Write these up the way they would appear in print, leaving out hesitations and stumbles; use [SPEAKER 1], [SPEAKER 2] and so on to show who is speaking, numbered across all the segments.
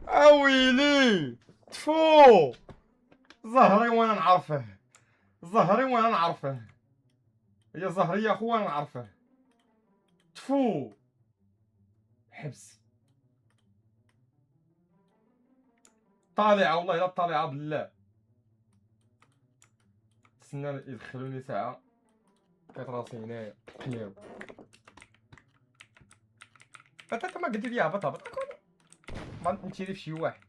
[SPEAKER 1] اويلي تفو زهري وانا نعرفه، زهري وانا نعرفه، هي زهرية اخو وانا نعرفه. تفو حبس طالعة والله لا طالعة بالله. تسنى يدخلوني ساعة لقيت راسي هنايا قيام. انت ما قلت لي هبط هبط بغيت نمشي لي فشي واحد،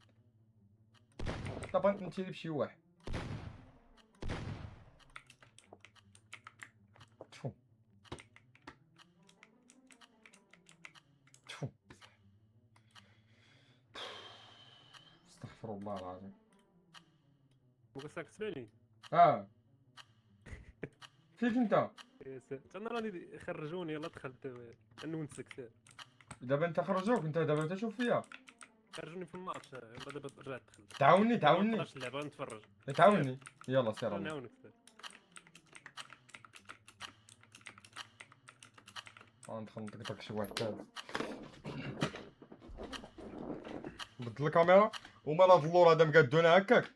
[SPEAKER 1] بغيت نمشي لي فشي واحد. تفو تفو استغفر الله العظيم.
[SPEAKER 2] بقصك تسمعني؟
[SPEAKER 1] فيك انت؟
[SPEAKER 2] انا راني خرجوني يلا دخلت نونسك.
[SPEAKER 1] دابا انت خرجوك، انت دابا انت شوف فيا.
[SPEAKER 2] خرجوني في الماتش يلا دابا رجعت دخلت.
[SPEAKER 1] تعاوني
[SPEAKER 2] ما
[SPEAKER 1] تعاوني
[SPEAKER 2] نقدرش نلعب نتفرج.
[SPEAKER 1] تعاوني يلا سير
[SPEAKER 2] راه
[SPEAKER 1] الله.
[SPEAKER 2] نعاونك.
[SPEAKER 1] ندخل نطقطق شي واحد ثالث. بدل الكاميرا ومال هاد اللور هذا مقادونا هكاك.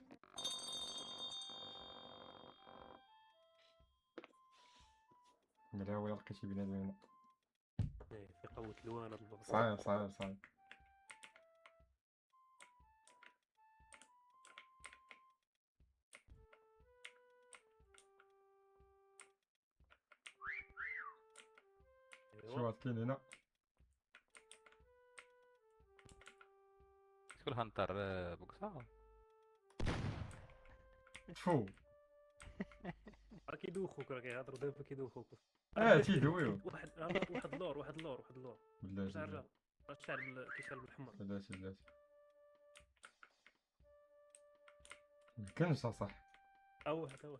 [SPEAKER 1] ملاوي لقيتي بنادم هنا.
[SPEAKER 2] في قوة الوان هاد اللعبة.
[SPEAKER 1] صعيب صعيب صعيب. شي واحد كاين هنا.
[SPEAKER 3] شكون هانتر بوكسا؟
[SPEAKER 1] تفو
[SPEAKER 2] راه كيدوخوك، راه كيهضروا دابا كيدوخوك.
[SPEAKER 1] تيدويو.
[SPEAKER 2] واحد اللور
[SPEAKER 1] بلاتي
[SPEAKER 2] شارجة كيشعل بالحمر.
[SPEAKER 1] بلاتي بلاتي ميمكنش صح.
[SPEAKER 2] واحد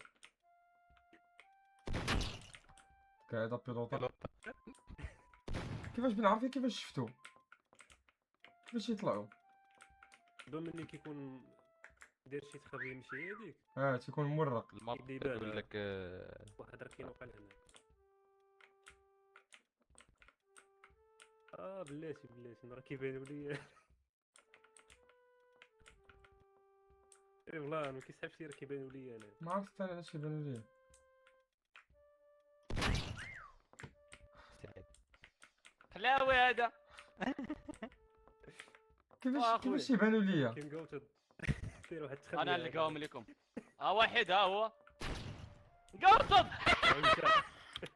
[SPEAKER 1] قاعد بيلوطا. كيفاش بنعرف كيفاش شفتو كيفاش يطلعوا؟
[SPEAKER 2] دابا ملي كيكون داير شي تخبي يمشي هذيك
[SPEAKER 1] تيكون مورق.
[SPEAKER 3] الماب
[SPEAKER 2] يبدا يبان.
[SPEAKER 3] يقول لك
[SPEAKER 2] واحد راه كاين وقع هنا. بلاتي راه كيبانوا لي. اي والله ما كيسحبش لي، راه كيبانوا لي انا.
[SPEAKER 1] ما عرفت حتى انا علاش يبانو ليا.
[SPEAKER 3] حلاوي هذا.
[SPEAKER 1] كيفاش يبانو ليا؟
[SPEAKER 2] كاين قوتد. دير واحد تخبي.
[SPEAKER 3] انا نلقاهم لكم. واحد ها هو قرطب.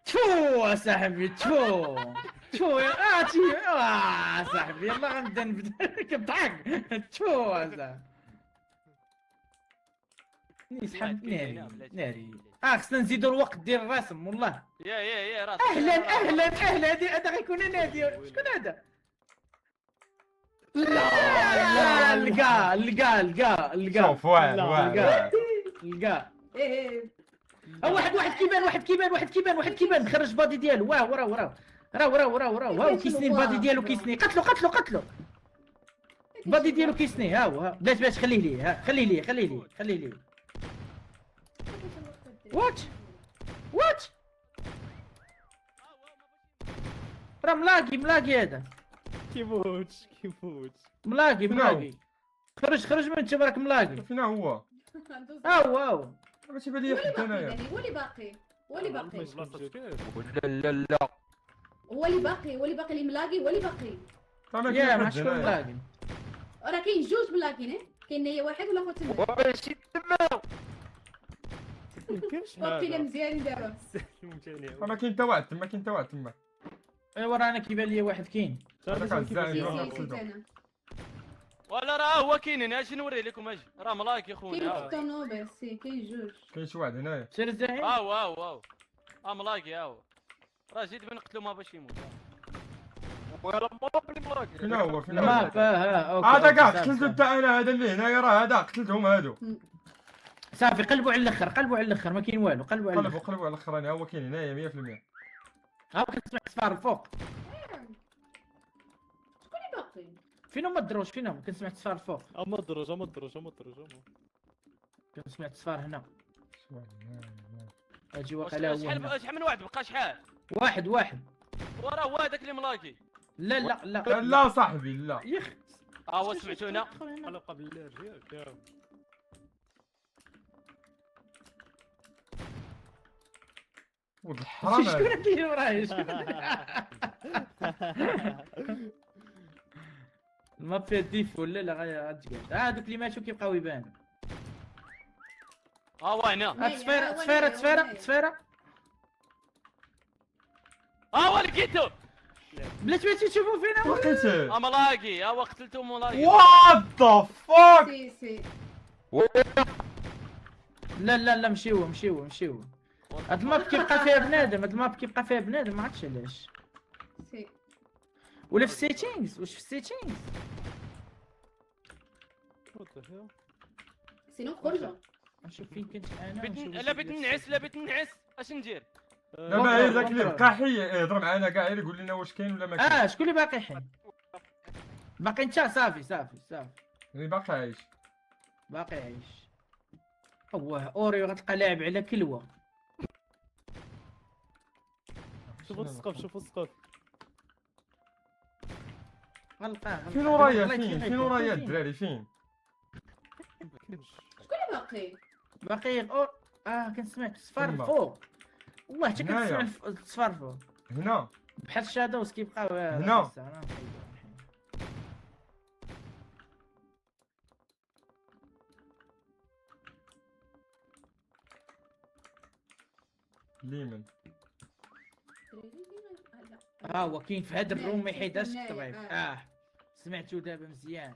[SPEAKER 4] تفو صاحبي تفو تفو صاحبي يلا غنبدا كضحك. تفو صاحبي نسحب ناري. خصنا نزيدو الوقت ديال الرسم والله.
[SPEAKER 3] يا راس.
[SPEAKER 4] اهلا هذا غيكون نادي. شكون هذا؟ لا لقى
[SPEAKER 1] شوف واحد
[SPEAKER 4] لقى واحد كيبان خرج بادي ديالو. وراه كيسني البادي ديالو كيسني. قتلو بادي ديالو كيسني. ها هو باش خليه ليه. وات راه ملاقي هذا.
[SPEAKER 2] كيموتش
[SPEAKER 4] ملاقي خرج من انت راك ملاقي.
[SPEAKER 1] فين هو؟
[SPEAKER 4] هو
[SPEAKER 1] ما تيبان لي حتى انايا.
[SPEAKER 5] هو اللي باقي
[SPEAKER 2] لا
[SPEAKER 5] هو اللي باقي اللي ملاقي هو اللي باقي.
[SPEAKER 4] يا ما شكون ملاقي.
[SPEAKER 5] راه كاين جوج ملاقين، كاين هي واحد ولا خوت تما.
[SPEAKER 3] ماشي تما.
[SPEAKER 5] باقيين مزيانين دابا.
[SPEAKER 1] ما كاين حتى واحد تما.
[SPEAKER 4] ايوا رانا كيبان لي واحد كاين.
[SPEAKER 1] هذاك الزعيم
[SPEAKER 5] سي
[SPEAKER 1] والله
[SPEAKER 5] سي
[SPEAKER 1] قصدو.
[SPEAKER 5] انا
[SPEAKER 3] ولا راه هو كاين. اجي نوري لكم اجي راه ملاك
[SPEAKER 5] كاين
[SPEAKER 3] خويا.
[SPEAKER 5] في الطونوبيل سي كاين جوج.
[SPEAKER 1] كاين شي واحد هنايا.
[SPEAKER 4] سير الزعيم.
[SPEAKER 3] واو ملاقي راه زيد بنقتلو ما باش يموت. ولا ملاقي.
[SPEAKER 1] فين هو
[SPEAKER 4] ما اوكي.
[SPEAKER 1] هذا كاع قتلته حتى انا. هذا اللي هنايا راه هذا قتلتهم هادو.
[SPEAKER 4] صافي قلبوا على الاخر ما كاين والو. قلبوا على الاخر.
[SPEAKER 1] قلبوا على الاخراني. هو كاين هنايا 100%.
[SPEAKER 4] ها كنسمع صفار الفوق.
[SPEAKER 5] شكون اللي باقي؟
[SPEAKER 4] فين هما الدروج؟ كنسمع صفار الفوق.
[SPEAKER 2] اما الدروج
[SPEAKER 4] كنسمع صفار هنا. اجي واقع على
[SPEAKER 3] شحال من واحد بقى شحال؟
[SPEAKER 4] واحد
[SPEAKER 3] وراه هو هذاك اللي ملاقي.
[SPEAKER 4] لا
[SPEAKER 1] لا صاحبي لا.
[SPEAKER 4] يخ
[SPEAKER 3] ها هو سمعتونا.
[SPEAKER 2] قالوا قبل الرجال يا
[SPEAKER 1] ولد الحرام
[SPEAKER 4] شكون
[SPEAKER 1] هذا.
[SPEAKER 4] اللي وراه شكون الماب فيها ديف ولا لا غتقعد هادوك اللي ماتوا كيبقاو يبانوا
[SPEAKER 3] ها هو هنا.
[SPEAKER 4] تصفيره
[SPEAKER 3] ها هو لقيتو.
[SPEAKER 4] بلاتي ما تشوفوا فينا
[SPEAKER 1] لقيته.
[SPEAKER 3] ملاقي ها هو قتلته ملاقي.
[SPEAKER 1] وات ذا فاك.
[SPEAKER 5] سي
[SPEAKER 4] لا مشي هو هاد الماب كيبقى فيها بنادم ما عرفتش علاش
[SPEAKER 5] سي
[SPEAKER 4] ولا في السيتينغز واش في السيتينغز
[SPEAKER 5] سينو خرجوا.
[SPEAKER 4] نشوف فين كنت انا
[SPEAKER 3] لا بغيت ننعس اش ندير؟
[SPEAKER 1] دابا هي ذاك اللي بقى حي يهضر معانا كاع يقول لنا واش كاين ولا ما كاين.
[SPEAKER 4] شكون اللي باقي حي باقي انت صافي
[SPEAKER 1] اللي باقي عايش.
[SPEAKER 4] باقي عايش اوه اوريو غتلقى لاعب على كلوه
[SPEAKER 2] شوفوا السقف
[SPEAKER 4] غلقاه
[SPEAKER 1] فين ورايا فين ورايا الدراري فين؟
[SPEAKER 5] شكون اللي باقي؟
[SPEAKER 4] باقي كنسمع الصفار
[SPEAKER 1] تما.
[SPEAKER 4] فوق والله حتى
[SPEAKER 1] هنايا.
[SPEAKER 4] كنسمع الصفار فوق
[SPEAKER 1] هنا
[SPEAKER 4] بحال الشادوز كيبقاو
[SPEAKER 1] هنا. اليمن.
[SPEAKER 4] هو كاين في هذا الروم ما يحيدهاش
[SPEAKER 5] هنايا،
[SPEAKER 4] الطبيب سمعتو دابا مزيان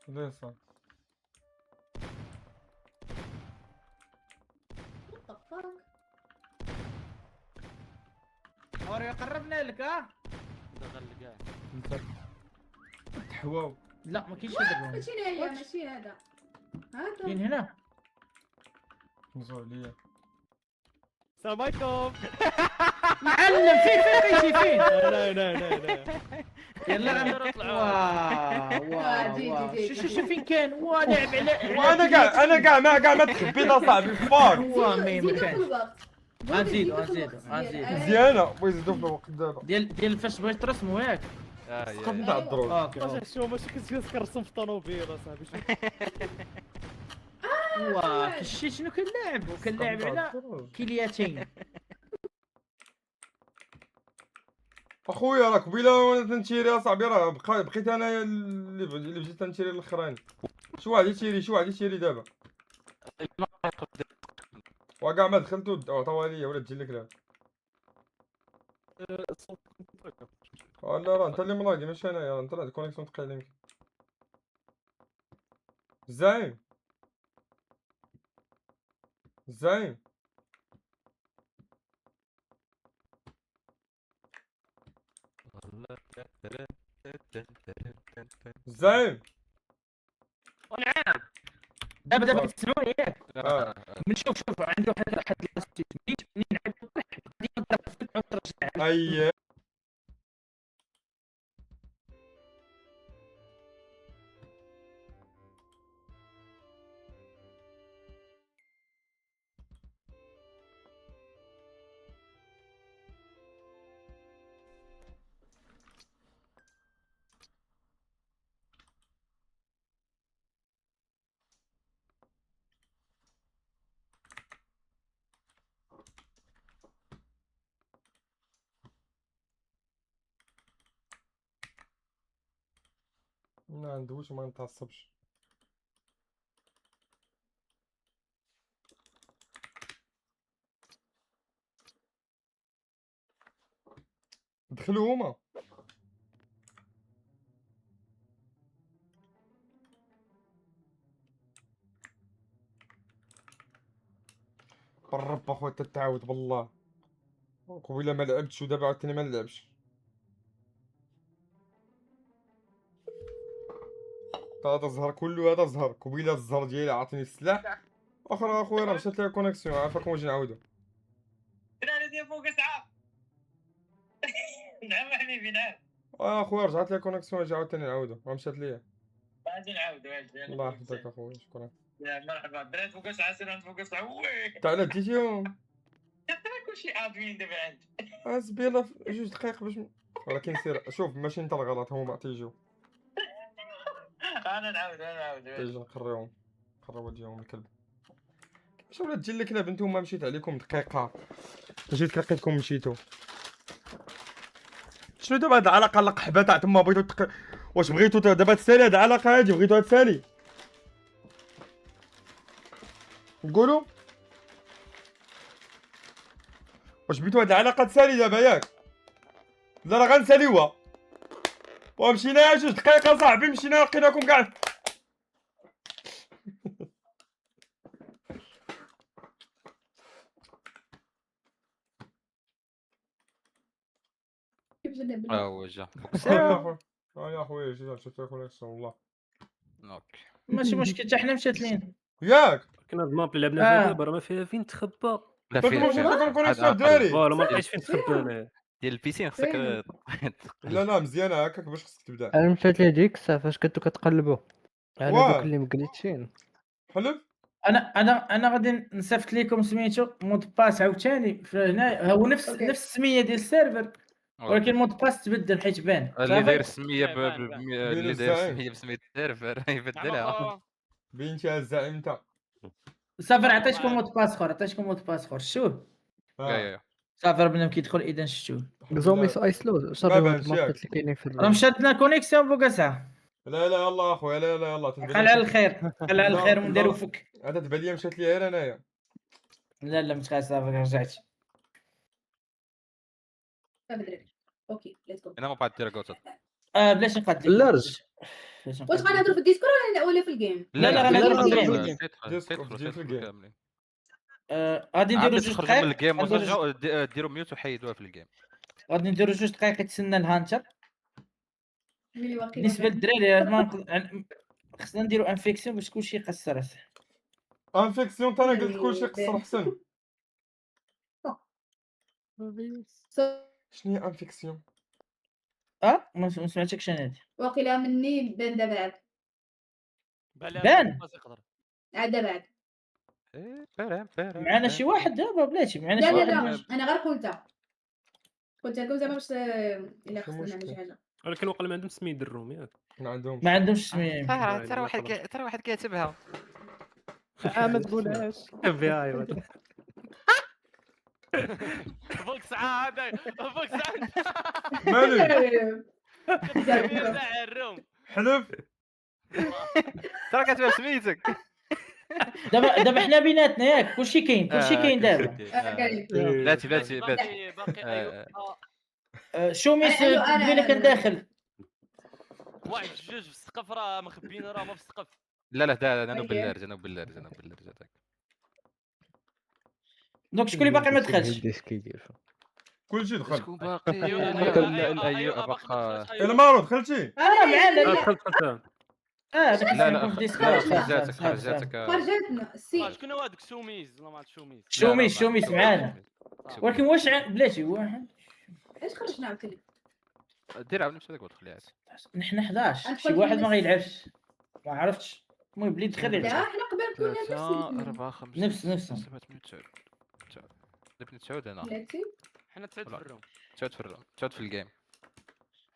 [SPEAKER 1] ليصا.
[SPEAKER 5] What the fuck؟
[SPEAKER 4] اوريو قربنا لك
[SPEAKER 3] دخل كاع.
[SPEAKER 1] تحواو.
[SPEAKER 4] لا ما كاينش هذا الروم
[SPEAKER 5] ماشي هنايا ماشي هذا
[SPEAKER 4] كاين هنا
[SPEAKER 1] نزول ليا.
[SPEAKER 2] السلام عليكم.
[SPEAKER 4] معلم فين بقيتي فين
[SPEAKER 2] لا
[SPEAKER 4] يلا شوف فين كان لاعب على
[SPEAKER 1] وانا كاع ما تخبيت اصاحبي فاك.
[SPEAKER 5] زيدوا في
[SPEAKER 4] كان
[SPEAKER 5] الوقت.
[SPEAKER 4] غنزيدو
[SPEAKER 1] مزيانه بغيت نزيدو في الوقت دابا.
[SPEAKER 4] ديال فاش بغيت ترسموا ياك
[SPEAKER 1] سقط نتاع الدروج.
[SPEAKER 4] اوكي
[SPEAKER 2] شو ماشي كنرسم في الطوموبيل اصاحبي.
[SPEAKER 4] شتي شنو كنلعب على كلياتين
[SPEAKER 1] اخويا راه قبيله وانا تنشيري اصاحبي راه بقيت انايا اللي بديت تنشيري الاخراني. شو واحد يشيري دابا وكاع ما دخلتو عطاوها ليا ولا تجي لك لا. لا راه انت اللي ملاقي ماشي انايا انت راه الكونيكسيون ثقيله يمكن. زعيم زعيم
[SPEAKER 3] ونعاد.
[SPEAKER 4] دابا كتسمعوني ياك
[SPEAKER 1] اه
[SPEAKER 4] نشوف عندي واحد لاستيك منين نعد ترجع
[SPEAKER 1] اي ما عندوش ما نتعصبش. دخلوا هما بالرب اخويا تتعاود بالله قبيله ما لعبتش ودابا عاوتاني ما نلعبش. هذا الزهر كله هذا زهر قبيله الزهر ديالي عاطيني السلاح اخرى اخويا راه مشات ليها كونيكسيون عافاكم واش نعاودو.
[SPEAKER 6] الدراري ديال فوق اسعاف. نعم حبيبي نعم.
[SPEAKER 1] اخويا رجعت ليها كونيكسيون جا عاوتاني نعاودو راه مشات ليا.
[SPEAKER 6] غادي نعاودو اجي.
[SPEAKER 1] الله يحفظك اخويا شكرا.
[SPEAKER 6] يا مرحبا الدراري فوق اسعاف سير فوق اسعاف وي.
[SPEAKER 1] انت على ديتيهم
[SPEAKER 6] كلشي عارفين دابا عندي.
[SPEAKER 1] زبيله في 2 دقائق باش ولكن سير شوف ماشي انت الغلط هما تيجيو.
[SPEAKER 6] انا نعاود
[SPEAKER 1] اجي نقريهم قروا ديالهم الكلب. واش ولات تجي الكلاب نتوما مشيت عليكم دقيقه جيت لقيتكم مشيتو. شنو دابا هاد العلاقه القحبه تاع تما بغيتو واش بغيتو دابا تسالي هاد العلاقه هادي بغيتوها تسالي نقولوا واش بغيتو هاد العلاقه تسالي دابا ياك لا راه غنساليوها ومشينا جوج دقائق صاحبي مشينا لقيناكم كاع
[SPEAKER 5] كيف جبنا بالله
[SPEAKER 3] هو جا
[SPEAKER 1] يا خويا جيت شفت كونيكسيون والله
[SPEAKER 3] اوكي.
[SPEAKER 4] ماشي مشكل حتى حنا مشاتلين.
[SPEAKER 1] ياك
[SPEAKER 2] كنا هاد الماب اللي لعبنا فيها
[SPEAKER 4] آه.
[SPEAKER 2] دابا راه ما فيها فين تخبى.
[SPEAKER 3] لا
[SPEAKER 1] فين
[SPEAKER 3] فيه
[SPEAKER 1] لكم كونيكسيون
[SPEAKER 3] هاد
[SPEAKER 1] الدراري
[SPEAKER 2] فوالا ما لقيتش فين تخبى انا.
[SPEAKER 3] ديال البيسين خصك
[SPEAKER 5] فين؟
[SPEAKER 1] لا مزيانه هكاك باش خصك تبدا
[SPEAKER 7] انا مشات لي ديك الساعه فاش كنتو كتقلبوا على
[SPEAKER 1] واه.
[SPEAKER 7] دوك اللي مجليتشين.
[SPEAKER 1] حلف
[SPEAKER 4] انا غادي نصيفط لكم سميتو مود باس عاوتاني هنا هو نفس
[SPEAKER 5] أوكي.
[SPEAKER 4] نفس السميه ديال السيرفر ولكن مود باس تبدل حيت بان
[SPEAKER 3] اللي داير
[SPEAKER 4] صافي.
[SPEAKER 3] السميه
[SPEAKER 1] بين
[SPEAKER 3] اللي داير
[SPEAKER 1] الزعيم.
[SPEAKER 3] السميه بسميه السيرفر يبدلها.
[SPEAKER 1] بنتي الزعيم انت
[SPEAKER 4] صافي عطيتكم مود باس اخر عطيتكم مود باس اخر شتوه
[SPEAKER 3] يا
[SPEAKER 4] صافي راه بنادم كيدخل اذا شتوه
[SPEAKER 7] زومي ايسلو صافي هاد
[SPEAKER 1] بانش ياك.
[SPEAKER 7] المابات اللي كاينين في
[SPEAKER 4] راه مشات لنا كونيكسيون بوكا ساعه.
[SPEAKER 1] لا يلا اخويا لا يلا
[SPEAKER 4] قال على الخير قال على الخير ونديرو فك.
[SPEAKER 1] هذا تبان لي مشات لي غير انايا
[SPEAKER 4] لا متخيل صافي رجعت.
[SPEAKER 5] صافي دراري اوكي ليتس جو.
[SPEAKER 3] انا ما بعد دير جوتات.
[SPEAKER 4] بلاش نقاد
[SPEAKER 7] اللرج.
[SPEAKER 5] واش غنهضروا في الديسكورد ولا في الجيم؟
[SPEAKER 4] لا، غنهضروا في الجيم.
[SPEAKER 1] دير في الجيم.
[SPEAKER 4] غادي نديرو
[SPEAKER 3] عاد
[SPEAKER 4] جوج
[SPEAKER 3] تخرجوا من
[SPEAKER 4] دقائق
[SPEAKER 3] الجيم وترجعوا ديروا ميوت وحيدوها في الجيم.
[SPEAKER 4] غادي نديرو جوج دقائق يتسنى الهانتر.
[SPEAKER 5] ملي واقيلا
[SPEAKER 4] بالنسبه للدراري خصنا نديرو انفيكسيون باش كلشي يقصر.
[SPEAKER 1] انفيكسيون انا قلت كلشي قصر حسن شنو هي انفيكسيون
[SPEAKER 4] ما سمعتكش انا هادي.
[SPEAKER 5] واقيلا مني بان دابا عاد
[SPEAKER 4] بان
[SPEAKER 5] عاد بعد
[SPEAKER 4] معنا شي واحد دابا بلاتي معنا
[SPEAKER 5] لا
[SPEAKER 4] شي
[SPEAKER 5] لا
[SPEAKER 4] واحد.
[SPEAKER 5] لا انا غير قلت لكم زعما باش الا
[SPEAKER 1] شو
[SPEAKER 5] خصنا نعمل
[SPEAKER 1] مشكل؟
[SPEAKER 5] شي حاجه
[SPEAKER 2] ولكن واقيلا ما عندهم سميه يديروهم ياك.
[SPEAKER 1] ما عندهمش
[SPEAKER 4] ما عندهمش سميه.
[SPEAKER 3] ترى واحد كاتبها.
[SPEAKER 7] ما تقولهاش.
[SPEAKER 2] بها ايوا.
[SPEAKER 3] فوق ساعه هذا فوق ساعه
[SPEAKER 1] مالك
[SPEAKER 3] تاع الروم.
[SPEAKER 1] حلف
[SPEAKER 3] ترى كاتبها سميتك.
[SPEAKER 4] دابا حنا بيناتنا ياك كلشي كاين دابا.
[SPEAKER 3] بلاتي
[SPEAKER 5] باقي
[SPEAKER 4] شوميس
[SPEAKER 5] ألو، أنا-
[SPEAKER 4] قبيله كان داخل.
[SPEAKER 3] واحد جوج في السقف راه مخبيين راه ما في السقف. لا دا انا
[SPEAKER 5] أوكي.
[SPEAKER 3] باللارج هذاك.
[SPEAKER 4] دونك شكون اللي باقي ما دخلش؟
[SPEAKER 7] ايش كيدير
[SPEAKER 1] كلشي دخل
[SPEAKER 3] شكون باقي؟ ايوه بقى.
[SPEAKER 1] الا مارو دخلتي
[SPEAKER 4] معنا
[SPEAKER 2] دخلت دخلت.
[SPEAKER 3] لا
[SPEAKER 4] داك السيستم في ديسكورد.
[SPEAKER 3] خرجاتك
[SPEAKER 5] خرجتنا السي
[SPEAKER 3] شكون هو هذاك شوميز والله ما عرفت شوميز.
[SPEAKER 4] شوميس معانا. ولكن واش بلاتي واحد
[SPEAKER 5] علاش خرجنا عاوتاني
[SPEAKER 3] دير عاود نمشي لك ودخل عاد.
[SPEAKER 4] نحن 11
[SPEAKER 5] أدخل
[SPEAKER 4] شي واحد
[SPEAKER 5] في
[SPEAKER 4] ما
[SPEAKER 5] النص.
[SPEAKER 4] غيلعبش ما عرفتش. المهم بلي دخل
[SPEAKER 5] لا
[SPEAKER 4] يلعب
[SPEAKER 5] حنا قبل كنا نفس
[SPEAKER 3] 4 5
[SPEAKER 4] نفسهم.
[SPEAKER 3] 7 8 9 لبني تعود هنا.
[SPEAKER 5] بلاتي
[SPEAKER 3] حنا تسعود في الروم. تعود في الجيم.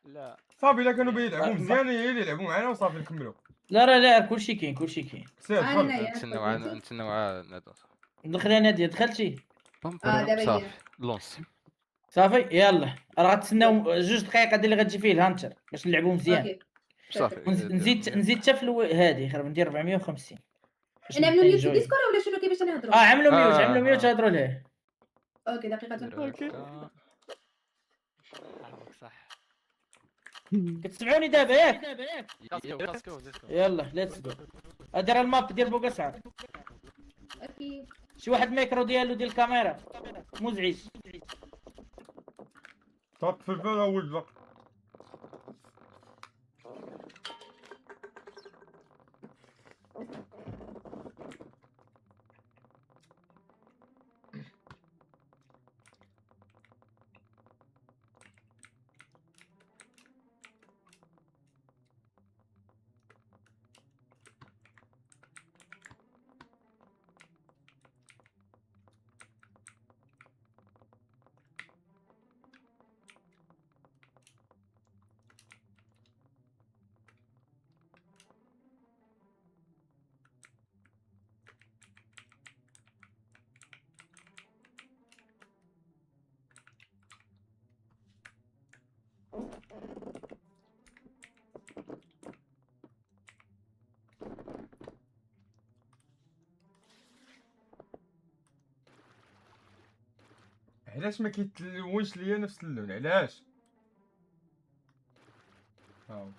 [SPEAKER 3] لا
[SPEAKER 1] صافي الا كانوا بيلعبوا مزيان هي اللي يلعبوا معنا وصافي نكملوا
[SPEAKER 4] لا كلشي كاين
[SPEAKER 1] سير
[SPEAKER 5] انا
[SPEAKER 1] دخل
[SPEAKER 3] نتسناو عاد
[SPEAKER 4] دخل يا ناديه دخلتي
[SPEAKER 5] دابا
[SPEAKER 3] صافي
[SPEAKER 5] هي
[SPEAKER 3] لونس.
[SPEAKER 4] صافي يلا راه غتسناو جوج دقائق هذه اللي غتجي فيه الهانتر باش نلعبوا مزيان.
[SPEAKER 5] اوكي
[SPEAKER 3] صافي
[SPEAKER 4] نزيد حتى في هذه خرب ندير 450 باش
[SPEAKER 5] نعملوا ميوت في
[SPEAKER 4] نجوي.
[SPEAKER 5] الديسكورد ولا شنو كيفاش نهضروا
[SPEAKER 4] عملوا ميوت هضروا ليه.
[SPEAKER 5] اوكي دقيقه
[SPEAKER 3] صح.
[SPEAKER 4] كتسمعوني دابا ياك
[SPEAKER 3] كاسكو
[SPEAKER 4] يلا ليتس جو. هادي راه الماب ديال بوكاسعر.
[SPEAKER 5] اوكي
[SPEAKER 4] شي واحد ميكرو ديالو ديال الكاميرا مزعج.
[SPEAKER 1] طاق في البال اول لا علاش ما كيتلونش ليا نفس اللون علاش؟ هاو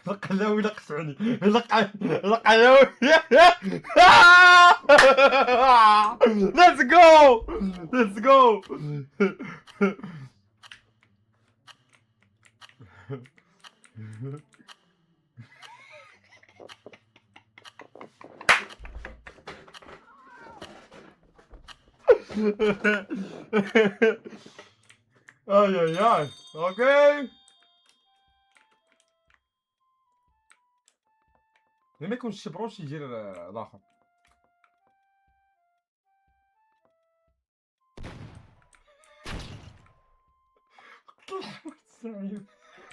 [SPEAKER 1] القلاوي لقسعني القلاوي ليتس جو ليتس جو اي اي اي اوكي ما يكونش شي بروش يجي الاخر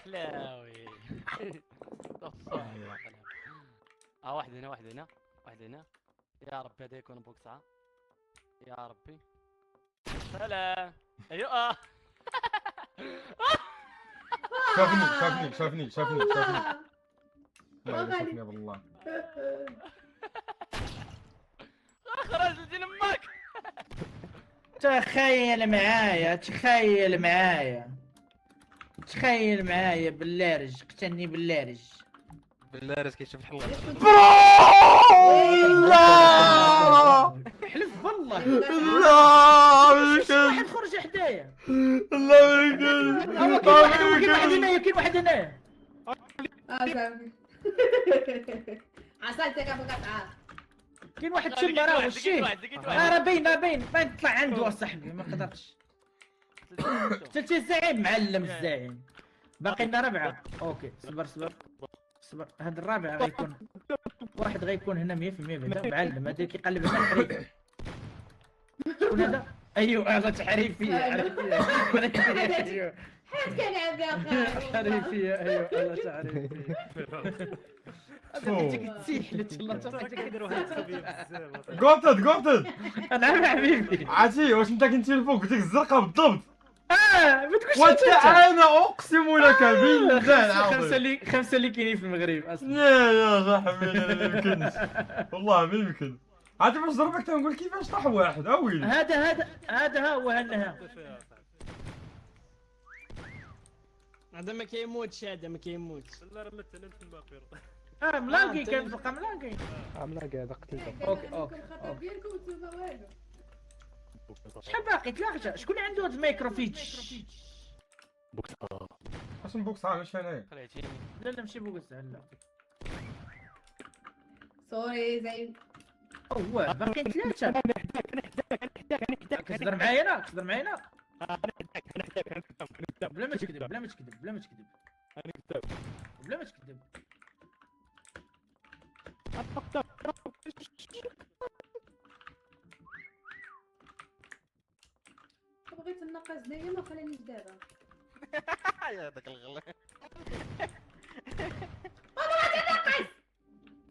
[SPEAKER 3] كلاوي واحد هنا واحد هنا واحد هنا. يا ربي هذا يكون بوكسعة يا ربي. سلام. ايوه
[SPEAKER 1] شافني والله شافني والله
[SPEAKER 3] خرج لجين امك.
[SPEAKER 4] تخيل معايا باللارج قتلني باللارج.
[SPEAKER 3] بالله كيشوف الحلقة.
[SPEAKER 1] لا
[SPEAKER 4] حلف والله
[SPEAKER 1] لا
[SPEAKER 4] شي واحد خرج حدايا.
[SPEAKER 1] لا يمكن
[SPEAKER 4] هو كاين واحد هنايا كاين واحد هنايا.
[SPEAKER 5] صافي عسلتك ابو قطعه.
[SPEAKER 4] كاين واحد تما راه وشيه راه باين طلع عنده اصاحبي ما قدرتش. قتلت الزعيم معلم الزعيم. باقي لنا 4. اوكي صبر هذا الرابع غيكون واحد غيكون هنا 100% بعدا معلم. هذا كيقلب على الحريف. شكون هذا؟ ايوه هذا تحريفيه
[SPEAKER 5] حيت كان عندي
[SPEAKER 4] تحريفيه ايوه هذا تحريفيه. هذا تيك تسيح لتلا
[SPEAKER 2] كيديروا واحد التخبيه بزاف.
[SPEAKER 1] قوتت
[SPEAKER 4] انا حبيبي.
[SPEAKER 1] عرفتي واش انت كنتي الفوق قلت لك الزرقاء بالضبط.
[SPEAKER 4] ما تقولش
[SPEAKER 1] انا اقسم لك بالله العظيم
[SPEAKER 4] 5 اللي كاينين في المغرب اصلا.
[SPEAKER 1] يا صاحبي انا ما يمكنش والله ما يمكن. عاد باش ضربك تنقول كيفاش طاح واحد اويلي.
[SPEAKER 4] هذا ها هو هنا.
[SPEAKER 8] هذا ما كيموتش هذا ما كيموتش.
[SPEAKER 2] لا راه مثلا في الماقير.
[SPEAKER 4] ملاقي كنتلقى ملاقي.
[SPEAKER 7] عملاقي هذا قتلته.
[SPEAKER 4] اوكي.
[SPEAKER 5] الخطر ديالكم وانتم والو.
[SPEAKER 4] شحال باقي 3. شكون اللي عنده هاد الميكروفيتش؟
[SPEAKER 1] اش نبوكس ماشي انايا.
[SPEAKER 3] خليتيني.
[SPEAKER 4] لا ماشي بوكس لا.
[SPEAKER 5] سوري زين.
[SPEAKER 4] هو باقي 3. كتهضر معايا انا بلا ما تكذب بلا ما تكذب.
[SPEAKER 5] بغيت ننقص دايما ما خلانيش دابا.
[SPEAKER 3] يا داك الغلاط.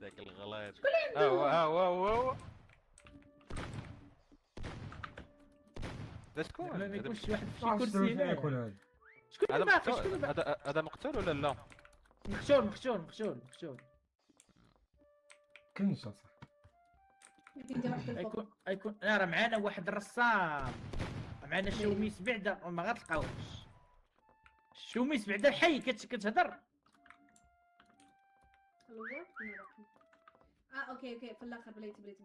[SPEAKER 3] داك الغلاط. هو ده شكون؟
[SPEAKER 4] ما يكونش شي واحد في
[SPEAKER 1] عرفت
[SPEAKER 4] كرسي
[SPEAKER 1] فين
[SPEAKER 4] هنا.
[SPEAKER 1] يكون هذا.
[SPEAKER 4] شكون
[SPEAKER 3] هذا
[SPEAKER 4] اللي باقي؟
[SPEAKER 3] مقتول هذا مقتول ولا لا؟
[SPEAKER 4] مخشول.
[SPEAKER 1] كنش اصاحبي.
[SPEAKER 5] يمكن جا واحد الفوق.
[SPEAKER 4] يكون راه معانا واحد الرسام. معانا الشوميس بعدا ما غتلقاوش. الشوميس بعدا حي كتهضر.
[SPEAKER 5] اوكي في الاخر بليتي.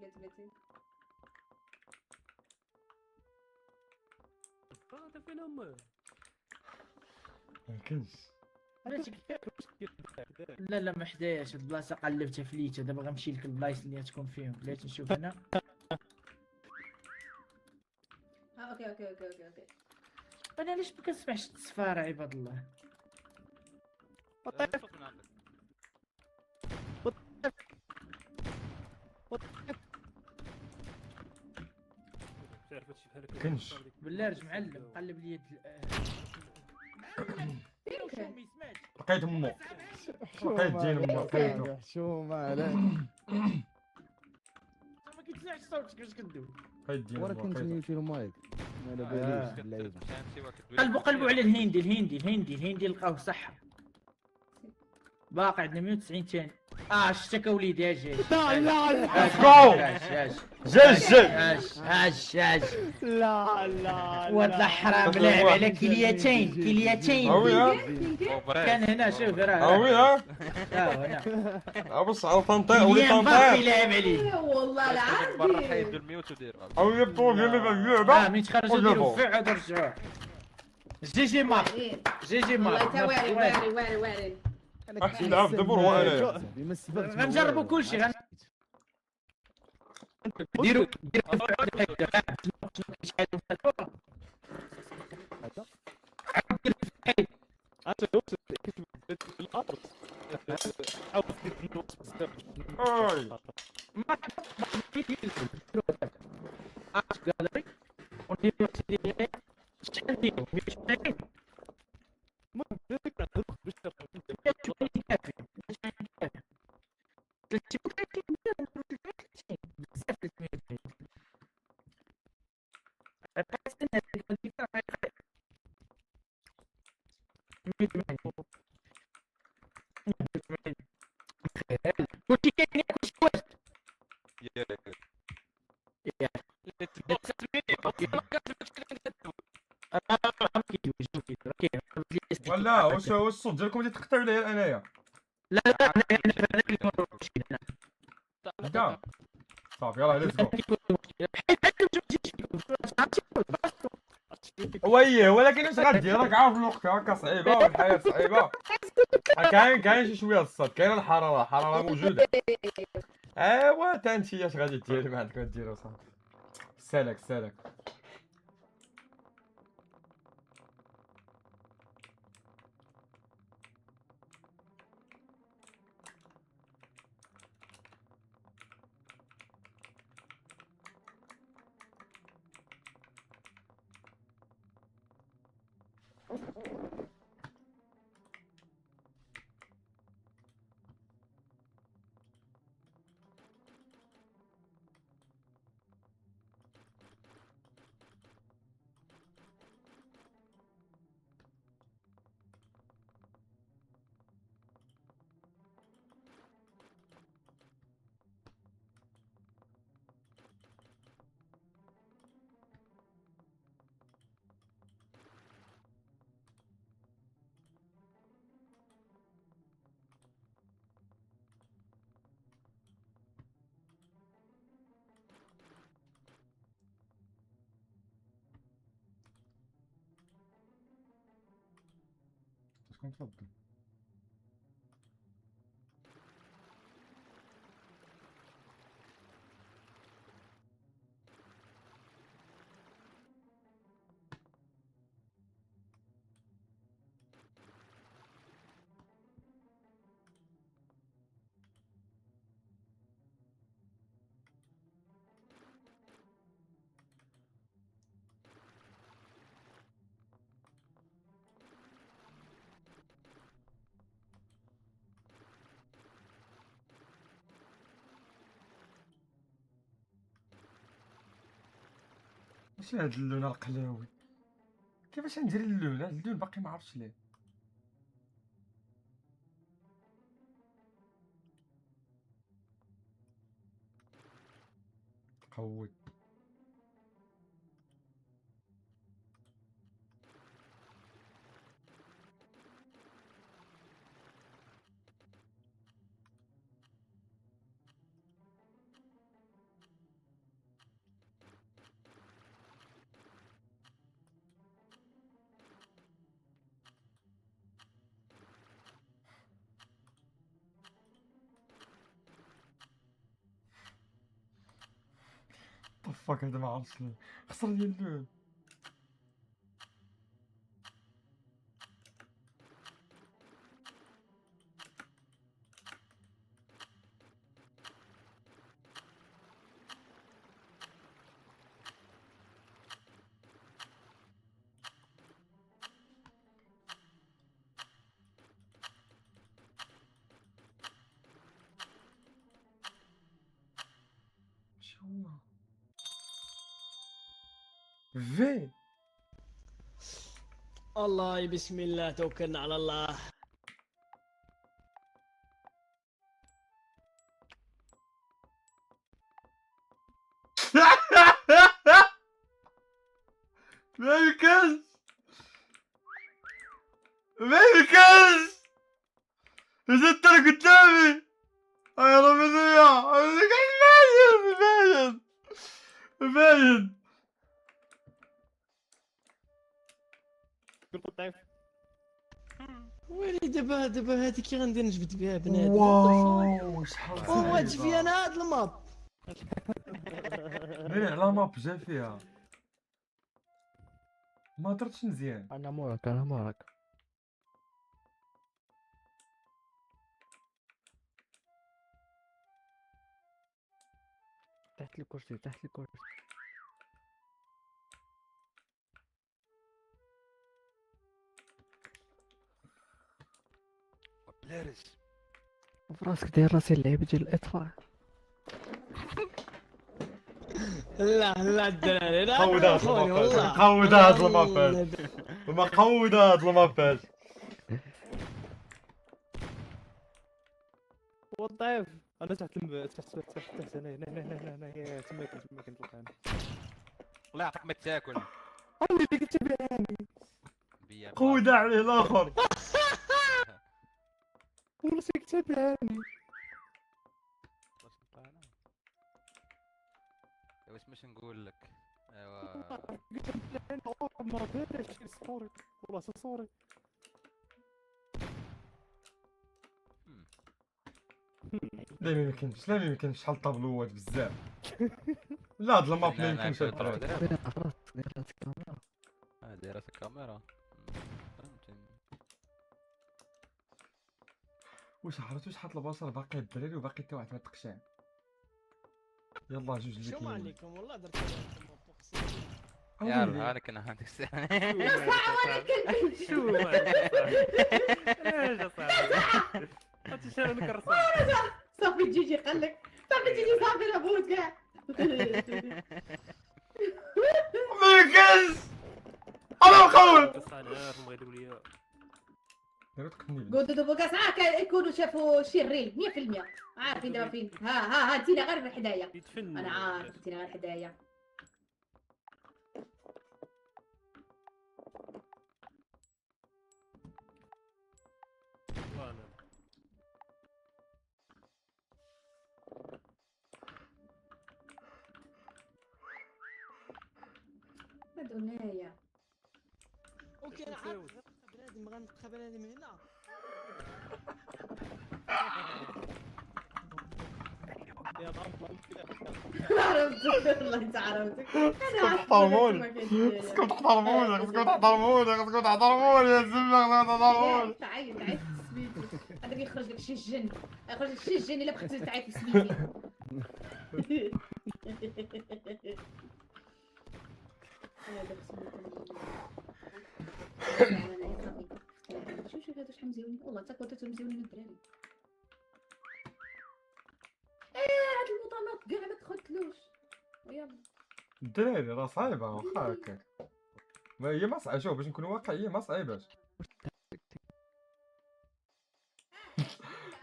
[SPEAKER 2] هذا فين امه؟
[SPEAKER 1] يمكنش.
[SPEAKER 4] لا ما حداش هاد البلاصه قلبتها فليتها. دابا غنمشي لك البلايص اللي تكون فيهم. بغيت نشوف هنا.
[SPEAKER 5] اوكي.
[SPEAKER 4] انا علاش ما كنسمعش التصفاره عباد الله؟
[SPEAKER 2] تعرف هادشي
[SPEAKER 1] كنش
[SPEAKER 4] بالله معلم قلب لي يد شو ما يسمعش
[SPEAKER 1] لقيت امو لقيت جين امو لقيتو
[SPEAKER 7] شو مالك
[SPEAKER 4] ما كيتسمعش صوتك اش كدوي
[SPEAKER 1] لقيت جين
[SPEAKER 7] ورا
[SPEAKER 1] امو
[SPEAKER 7] كنت
[SPEAKER 1] لقيتو
[SPEAKER 7] ميوتي المايك ما على باليش اللعيبه
[SPEAKER 4] قلبوا على الهندي لقاوه صح باقي عندنا 190 ثاني شتك وليدي يا جاي
[SPEAKER 7] لا لا لا
[SPEAKER 1] جو
[SPEAKER 4] اش
[SPEAKER 7] لا لا
[SPEAKER 4] ولد الحرام لعب على كليتين
[SPEAKER 1] هاوي
[SPEAKER 4] كان هنا شوف راه
[SPEAKER 1] هاوي ها
[SPEAKER 4] هنا
[SPEAKER 1] بص على طنطير ولي
[SPEAKER 4] كليان باقي
[SPEAKER 1] طنطير
[SPEAKER 4] لعب عليه
[SPEAKER 5] والله العظيم
[SPEAKER 1] هاوي يبطل يمي باللعبة
[SPEAKER 4] من تخرجوا ديروا فيه عاد رجعوه جي مارك
[SPEAKER 5] والله تا واري
[SPEAKER 1] احسن لعب دبر هو انايا
[SPEAKER 4] غنجربوا كلشي ديروا
[SPEAKER 1] اي ولا واش الصوت ديالكم اللي تقطعوا عليا انايا
[SPEAKER 4] لا
[SPEAKER 1] هكا صافي يلاه ليتس جو ويه ولكن اش غدير راك عارف الوقت هكا صعيبه والحياه صعيبه كاين شي شويه الصاد كاينه الحراره موجوده ايوا تا انت اش غادي ديري ما عندك ما ديرو صافي سالك شكون تفضل واش هاد اللون القلاوي كيفاش ندير اللون هاد اللون باقي ما عرفتش ليه قوي طفاك هذا ما عرفتش ليه خسر لي اللون في
[SPEAKER 8] الله بسم الله توكلنا على الله.
[SPEAKER 1] ما يمكنش ما يمكنش جيت قدامي يا رمضان باين باين
[SPEAKER 8] ويلي دابا هادي كي غندير نجبد بها بنادم.
[SPEAKER 1] واو شحال
[SPEAKER 8] واش في انا هاد الماب.
[SPEAKER 1] باين على ماب جا فيها ما درتش مزيان.
[SPEAKER 7] انا موراك انا موراك. تحت الكرسي تحت الكرسي.
[SPEAKER 3] لارس
[SPEAKER 7] فراسك داير راسي اللعيبه ديال الاطفاء.
[SPEAKER 8] لا الدراري لا
[SPEAKER 1] قود هاد
[SPEAKER 8] خويا
[SPEAKER 1] الماباج
[SPEAKER 8] والله.
[SPEAKER 1] قود هاد الماباج ما قود هاد الماباج.
[SPEAKER 9] والضيف انا تحت تحت هنا تما كنت تلقاني.
[SPEAKER 3] الله يعطيك ما تاكل.
[SPEAKER 9] اللي قلت بياني
[SPEAKER 3] بيا
[SPEAKER 1] قود عليه الاخر
[SPEAKER 9] والله كنت بياني.
[SPEAKER 3] واش نقول لك ايوا
[SPEAKER 9] ما بلاش صوري والله صوري.
[SPEAKER 1] لا ما يمكنش لا ما يمكنش شحال طابلوات بزاف. لا هاد الماب ما يمكنش يطلع.
[SPEAKER 7] داير فراسك داير راسك كاميرا.
[SPEAKER 3] دايره الكاميرا فهمتني.
[SPEAKER 1] واش عرفتوا شحال البصر باقي الدراري وباقي حتى واحد ما تقشع. يلا جوج اللي
[SPEAKER 8] شو ما
[SPEAKER 1] كاينين.
[SPEAKER 8] عليكم والله درت لكم اقسم.
[SPEAKER 3] يا رب انا كنا هذيك الساعه.
[SPEAKER 2] شو ليش اصاحبي هاتي شنو نكرسل.
[SPEAKER 5] صافي جيجي قال لك صافي جيجي صافي راه كاع.
[SPEAKER 1] ما يمكنش انا مقود.
[SPEAKER 2] قص على عارف بغا يديروا لي
[SPEAKER 1] دابا تقني
[SPEAKER 5] قلت دابا كاع ساعه يكونوا شافوا شي الريل 100% عارفين دابا فين. ها انتينا غير حدايا.
[SPEAKER 2] يتفنن.
[SPEAKER 5] انا عارف انتينا غير حدايا. هنايا
[SPEAKER 8] اوكي انا عارف بنادم غنلقى بنادم هنا.
[SPEAKER 9] يا ضرب
[SPEAKER 5] عرفتك والله انت عرفتك. انا
[SPEAKER 1] تحترموني خصكم تحترموني خصكم تحترموني خصكم تحترموني يا زلمه خصكم تحترموني.
[SPEAKER 5] تعيط في سميتي هذاك يخرج لك شي الجن يخرج لك شي الجن الا بقيتي تعيط في سميتي. شوف هادو شحال مزيونين والله حتى كنتو مزيونين الدراري. هاد المطامات كاع ما تدخلتلوش ويلا.
[SPEAKER 1] الدراري راه صعيبه واخا هكاك. ما هي ما صعيبه شوف باش نكون واقعيين ما صعيباش.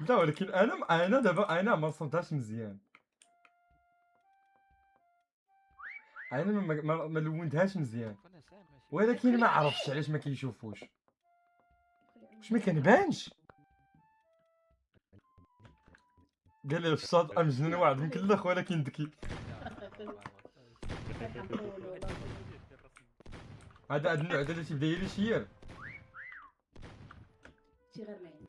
[SPEAKER 1] لا ولكن انا دابا انا ما صمتهاش مزيان. انا ما لونتهاش مزيان ولكن ما عرفتش علاش ما كيشوفوش. واش ما كنبانش. قال لي الصاد مجنون واحد مكلخ ولكن ذكي. هذا النوع هذا اللي تيبدا يشير
[SPEAKER 5] شي غير معايا.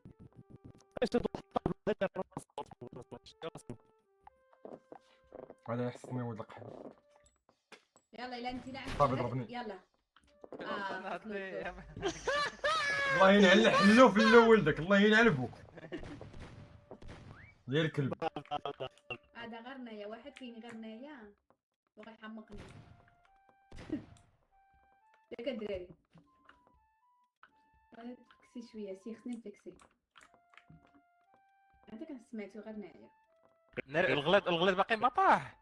[SPEAKER 1] هذا يحسني ولد القحبه.
[SPEAKER 5] يلا الا انت نعم
[SPEAKER 1] صافي ضربني.
[SPEAKER 5] يلا
[SPEAKER 1] الله ينعل حلو في الاول داك الله ينعل بوك ديال الكلب.
[SPEAKER 5] هذا غير نايا واحد كاين غير نايا وغيحمقني. ياك الدراري تفكسي شويه سي خصني نفكسي. هذا كان سمعتو غير نايا.
[SPEAKER 3] الغلط باقي ما طاح.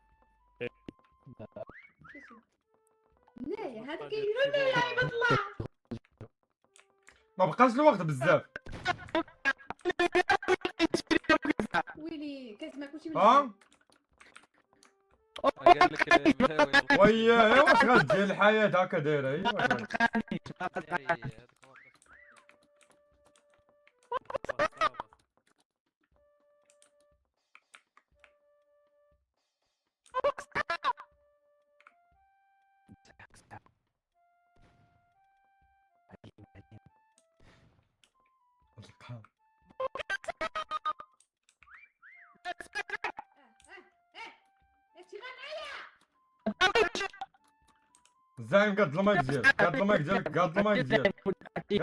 [SPEAKER 5] نايا هذا كيقول لي لعيبة الله.
[SPEAKER 1] ما بقاش الوقت بزاف.
[SPEAKER 5] ويلي كتسمع كلشي من
[SPEAKER 1] ها
[SPEAKER 3] قال لك مساوي
[SPEAKER 1] ويا واش غتجي الحياة هكا دايرة ايوا
[SPEAKER 5] اشتغل معايا.
[SPEAKER 1] زين قد المايك ديالك قد المايك ديالك قد المايك ديالك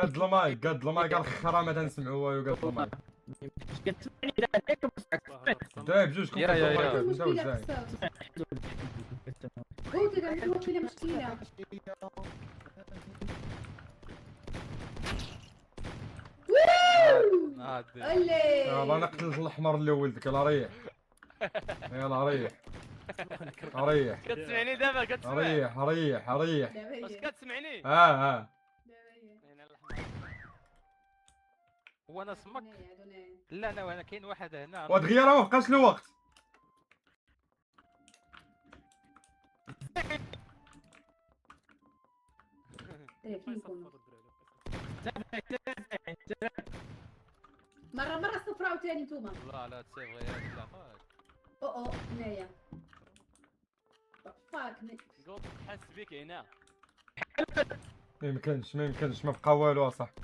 [SPEAKER 1] قد المايك قد المايك الخرا ما تنسمعوا والو قد المايك
[SPEAKER 4] كتسمعني لا عليك
[SPEAKER 1] داي بجوجكم
[SPEAKER 3] يا- يا- يا.
[SPEAKER 1] انت
[SPEAKER 5] مشكلة
[SPEAKER 1] وزين
[SPEAKER 5] في الصوت. قلت لك عندك وكيلة مشكلة. ووو! اللي
[SPEAKER 1] يلا انا قتلت الاحمر اللي ولدك يلا ريح يلا ريح ريح
[SPEAKER 3] كتسمعني دابا كتسمع
[SPEAKER 1] ريح ريح ريح
[SPEAKER 3] واش كتسمعني
[SPEAKER 1] ها
[SPEAKER 3] عين الأحمر. هو انا سمك لا انا كاين واحد هنا
[SPEAKER 1] ودغيا راه ما بقاش الوقت
[SPEAKER 5] مرة صفرا وثاني نتوما.
[SPEAKER 3] لا لا تسيب غير لا
[SPEAKER 5] او هنايا. فاك
[SPEAKER 3] قلت حس بك هنا
[SPEAKER 1] ما يمكنش ما يمكنش ما بقى والو اصاحبي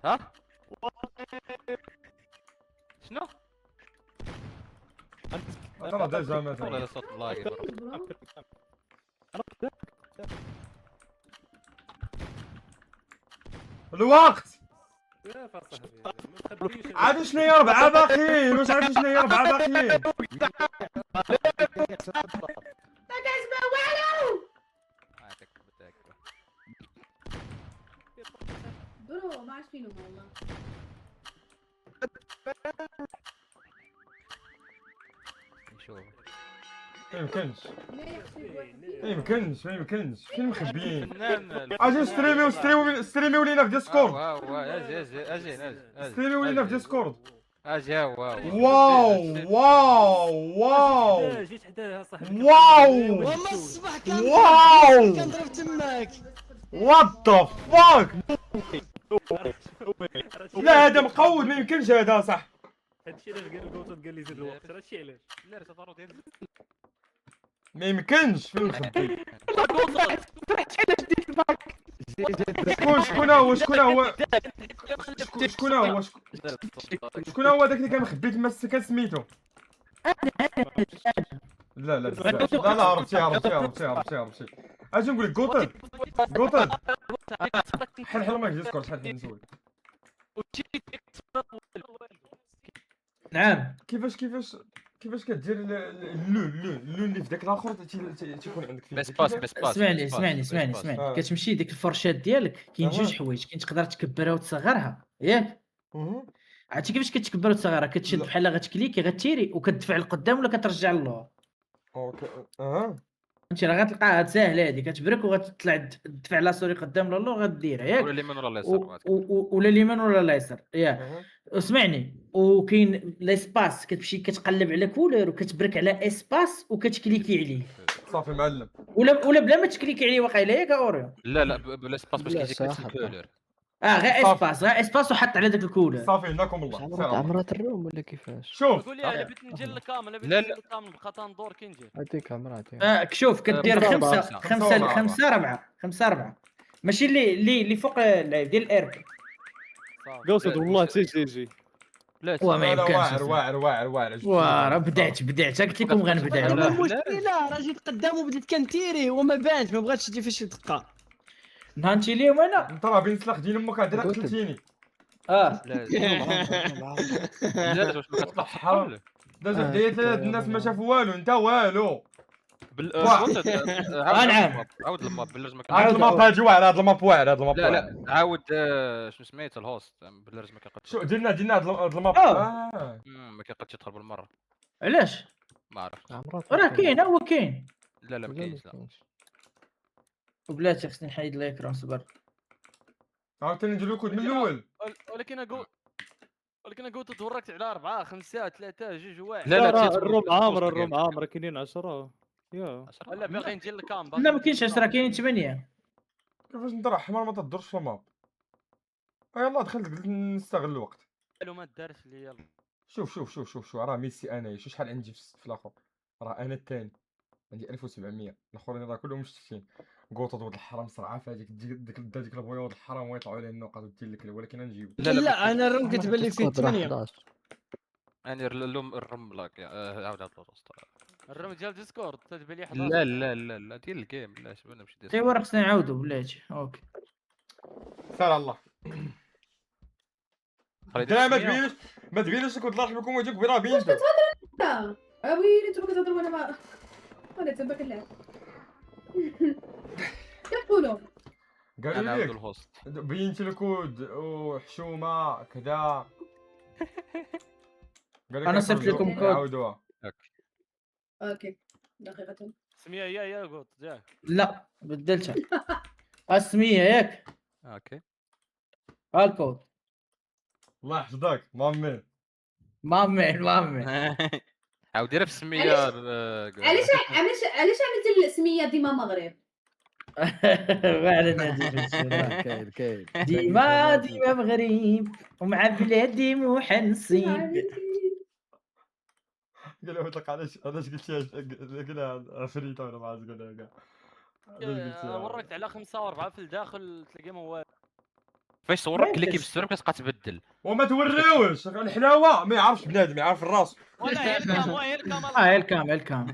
[SPEAKER 3] ها شنو؟
[SPEAKER 1] انا ديجا مثلا
[SPEAKER 3] والله صوت لاقي
[SPEAKER 1] الوقت
[SPEAKER 2] يا فاصاحبي ما تخبيش.
[SPEAKER 1] عاد شنو هي 4 باقيين واش عرفتي شنو هي 4 باقيين
[SPEAKER 5] ما كنسمع والو. برو ما عرفت فين هما والله.
[SPEAKER 3] نشوف
[SPEAKER 1] ما يمكنش
[SPEAKER 5] لا يخفي
[SPEAKER 1] ما يمكنش ما يمكنش فين مخبيين
[SPEAKER 3] فنان
[SPEAKER 1] اجي ستريميو لينا في ديسكورد
[SPEAKER 3] واو اجي
[SPEAKER 1] ستريميو لينا في ديسكورد
[SPEAKER 3] اجي واو
[SPEAKER 1] واو
[SPEAKER 2] جيت حداها صاحبي.
[SPEAKER 1] واو
[SPEAKER 8] والله الصباح كان
[SPEAKER 1] واو
[SPEAKER 8] كنضرب تماك.
[SPEAKER 1] وات ذا فاك لا هذا مقود ما يمكنش هذا صح
[SPEAKER 2] هادشي علاش قال القوطة قال لي زيد الوقت. هادشي علاش.
[SPEAKER 3] لا راه تضرب ديال
[SPEAKER 1] ما يمكنش فين مخبي شكون هو شكون هو شكون هو داك اللي كان مخبي تما كان سميتو لا لا بزاف لا لا عرفتي اجي نقول لك قوطن حل ما ديسكورد حل نسولك
[SPEAKER 4] نعم
[SPEAKER 1] كيفاش كدير اللون اللي في داك الاخر تيكون عندك فيه
[SPEAKER 3] بس باس
[SPEAKER 4] اسمعني كتمشي ديك الفرشات ديالك كاين جوج حوايج كاين تقدر تكبرها وتصغرها ياك عرفتي كيفاش كتكبر وتصغرها كتشد بحال غتكليكي غتيري وكتدفع للقدام ولا كترجع للور
[SPEAKER 1] اوكي
[SPEAKER 4] فهمتي راه غتلقاها ساهله هذه كتبرك وغتطلع تدفع لا سوري قدام ولا لور غديرها ياك
[SPEAKER 3] ولا اليمين ولا اليسار
[SPEAKER 4] ولا اليمين ولا اليسار ياك اسمعني وكاين ليسباس كتمشي كتقلب على كولور وكتبرك على اسباس وكتكليكي عليه
[SPEAKER 1] صافي معلم
[SPEAKER 4] ولا بلا ما تكليكي عليه واقيلا ياك اوريو
[SPEAKER 3] لا بلا سباس باش كيجيك نفس الكولور
[SPEAKER 4] غير اسباس وحط على داك الكولور
[SPEAKER 1] صافي هناكم الله
[SPEAKER 7] عمرات الروم ولا كيفاش؟
[SPEAKER 1] شوف
[SPEAKER 3] قول لي بغيت نجي للكامل بغيت لا، نجي للكامل بقى تندور كي نجي
[SPEAKER 7] عطيك عمرات
[SPEAKER 4] شوف كدير
[SPEAKER 3] خمسة،
[SPEAKER 4] خمسة ربعة ماشي اللي فوق اللعيب ديال الاير
[SPEAKER 9] قوصد والله تيجي
[SPEAKER 3] لا
[SPEAKER 4] وما يمكنش
[SPEAKER 1] واعر
[SPEAKER 4] بدعت قلت لكم غنبدا
[SPEAKER 8] انا المشكله راه جيت قدام وبديت كنتيري وما بانش ما بغاتش تجي فاش دقه.
[SPEAKER 4] نهانتي ليهم انا
[SPEAKER 1] انت راه بين سلاخ ديال امك عندك قتلتيني
[SPEAKER 3] لا لا واش ما كتطلعش
[SPEAKER 1] حرام. دازو حدايا ثلاث الناس ما شافوا والو انت والو
[SPEAKER 3] عاود الماب باللرز ما
[SPEAKER 1] هاد الماب هاجي واعر هاد الماب واعر
[SPEAKER 3] لا عاود شنو سميت الهوست باللرز ما كيقدش
[SPEAKER 1] شو درنا هاد الماب
[SPEAKER 3] ما كيقدش يدخل بالمره
[SPEAKER 4] علاش
[SPEAKER 3] ما عرفتش
[SPEAKER 7] عمرات
[SPEAKER 4] راه كاين هو كاين
[SPEAKER 10] لا لا ما كاينش لا.
[SPEAKER 4] وبلاتي خصني نحيد الاكران صبر.
[SPEAKER 1] عاوتاني ندير كود من الاول.
[SPEAKER 3] ولكن انا قلت توركت على 4 5 3 2 1.
[SPEAKER 10] لا لا تيت
[SPEAKER 9] الروم
[SPEAKER 10] بوست
[SPEAKER 9] عامره،
[SPEAKER 10] بوست
[SPEAKER 9] الروم عامره، كاينين 10 يا.
[SPEAKER 3] لا باغي نجي للكام.
[SPEAKER 4] لا ما كاينش 10 كاينين 8.
[SPEAKER 1] كيفاش ندير حمار ما تدورش في الماب. يلا دخلت قلت نستغل الوقت.
[SPEAKER 3] ما دارش لي يلا.
[SPEAKER 1] شوف راه ميسي انايا شحال عندي في الاخر. راه انا الثاني عندي 1700. الاخرين راه كلهم مشتتين. قوطة ولد الحرام صرعه فهاديك ديك البويا ولد الحرام ويطلعوا عليه النقط ودير لك ولكن نجيبو.
[SPEAKER 8] لا انا الروم كتبان لي فيه 8.
[SPEAKER 10] يعني الروم لاك عاود الوسط.
[SPEAKER 3] الروم ديال ديسكورد تتبان لي 11.
[SPEAKER 10] لا لا لا لا ديال الجيم لا شباب نمشي ديال
[SPEAKER 4] ايوا راه خصنا نعاودو بلاتي. اوكي
[SPEAKER 1] سال الله. لا ما تبينش كنت الله يرحمكم ويجيك بلا بينتو.
[SPEAKER 5] ويلي انتم كتهضروا وانا ما انا تما كنلعب. كتقولوا
[SPEAKER 1] قالوا
[SPEAKER 10] انا عاود
[SPEAKER 1] لك
[SPEAKER 10] الهوست.
[SPEAKER 1] بينت الكود وحشومه كذا.
[SPEAKER 4] انا صيفط لكم كود.
[SPEAKER 1] عاودوها.
[SPEAKER 5] اوكي دقيقة.
[SPEAKER 3] سميه يا قلت ياك.
[SPEAKER 4] لا بدلتها. السميه ياك.
[SPEAKER 10] اوكي
[SPEAKER 4] ها الكود.
[SPEAKER 1] الله يحفظك مامي.
[SPEAKER 4] مامي
[SPEAKER 10] عاود ديرها في السميه.
[SPEAKER 5] علاش عملتي السمية ديما مغرب؟
[SPEAKER 4] فعلا
[SPEAKER 7] كاين
[SPEAKER 4] ديما مغرب ومع بلادي محنصين.
[SPEAKER 1] قال له لك علاش قلتيها قلنا عفريته ولا ما عرفت قولها كاع.
[SPEAKER 3] وركت على 5 و4 في الداخل تلاقيه موال.
[SPEAKER 10] فاش صورك كليكي بالسرب كتبقى تبدل.
[SPEAKER 1] وما توريوش الحلاوه ما يعرفش بنادم يعرف الراس.
[SPEAKER 3] ولا هي الكام
[SPEAKER 4] هي الكام.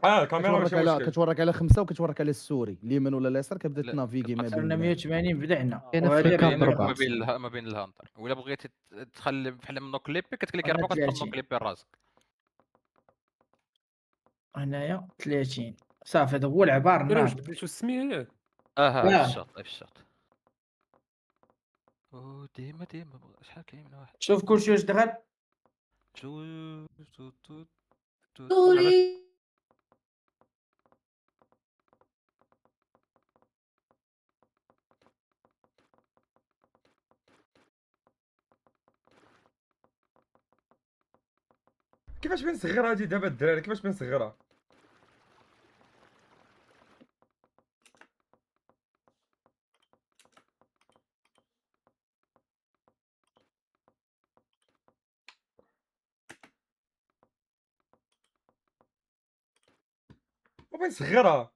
[SPEAKER 1] الكاميرا ماشي
[SPEAKER 7] كتورك
[SPEAKER 1] مشكل.
[SPEAKER 7] كتورك على 5 وكتورك على السوري اليمين ولا اليسار كتبدا
[SPEAKER 10] لا،
[SPEAKER 7] تنافيغي ما
[SPEAKER 4] صرنا
[SPEAKER 7] بين
[SPEAKER 4] 180 بدعنا.
[SPEAKER 7] كاينة في
[SPEAKER 4] وهذه
[SPEAKER 7] الكام
[SPEAKER 4] غير
[SPEAKER 7] ضربة.
[SPEAKER 10] ما بين الهانتر ولا بغيتي تخلي بحال من كليبي كتكليكي
[SPEAKER 4] أنا
[SPEAKER 10] 4 كتبقى
[SPEAKER 4] 30.
[SPEAKER 10] كليبي راسك.
[SPEAKER 4] هنايا 30 صافي هذا هو العبار النار.
[SPEAKER 2] بديتو السميه ياك.
[SPEAKER 10] في الشاط في الشاط. ديما شحال كاين من واحد.
[SPEAKER 4] شوف كلشي واش دخل.
[SPEAKER 5] طولي
[SPEAKER 1] كيفاش بين صغيره هادي دابا الدراري كيفاش بين صغيره. وبين صغيره.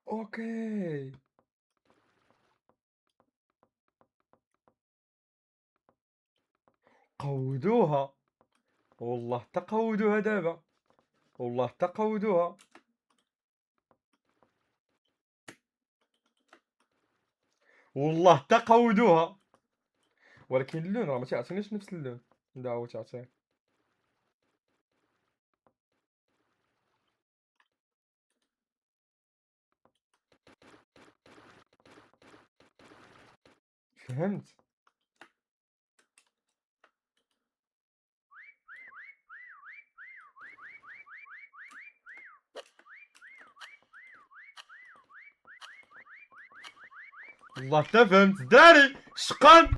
[SPEAKER 1] اوكي قودوها والله تقودوها دابا والله تقودوها. والله تقودوها ولكن اللون راه ما تعطينيش نفس اللون. لا هو تعطيه. فهمت. والله تفهمت داري شقن.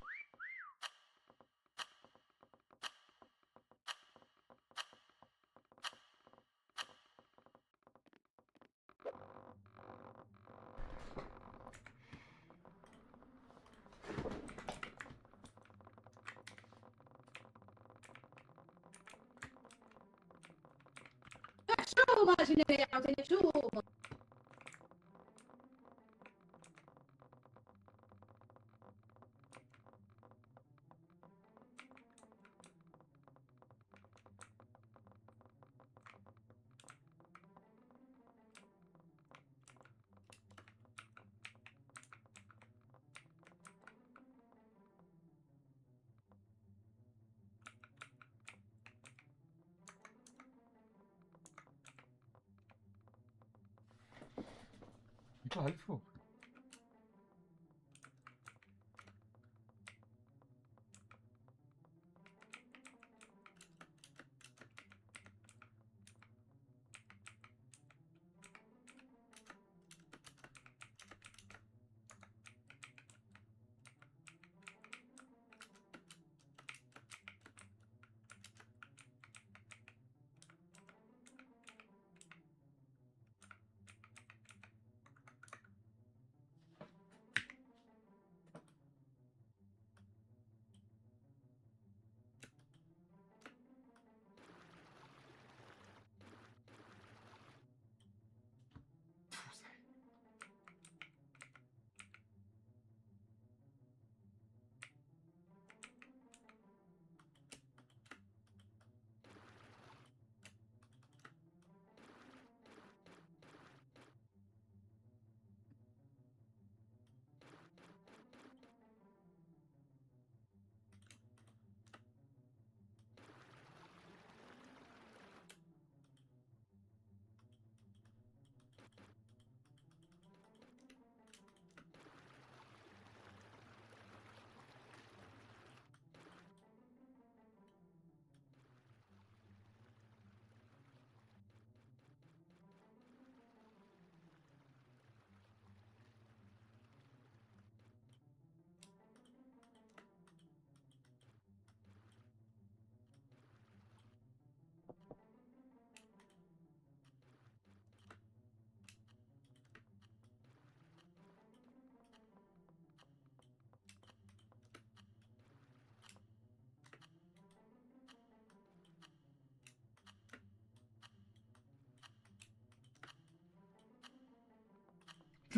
[SPEAKER 5] شو ما جينا عاوتاني شو
[SPEAKER 1] نطلع لفوق.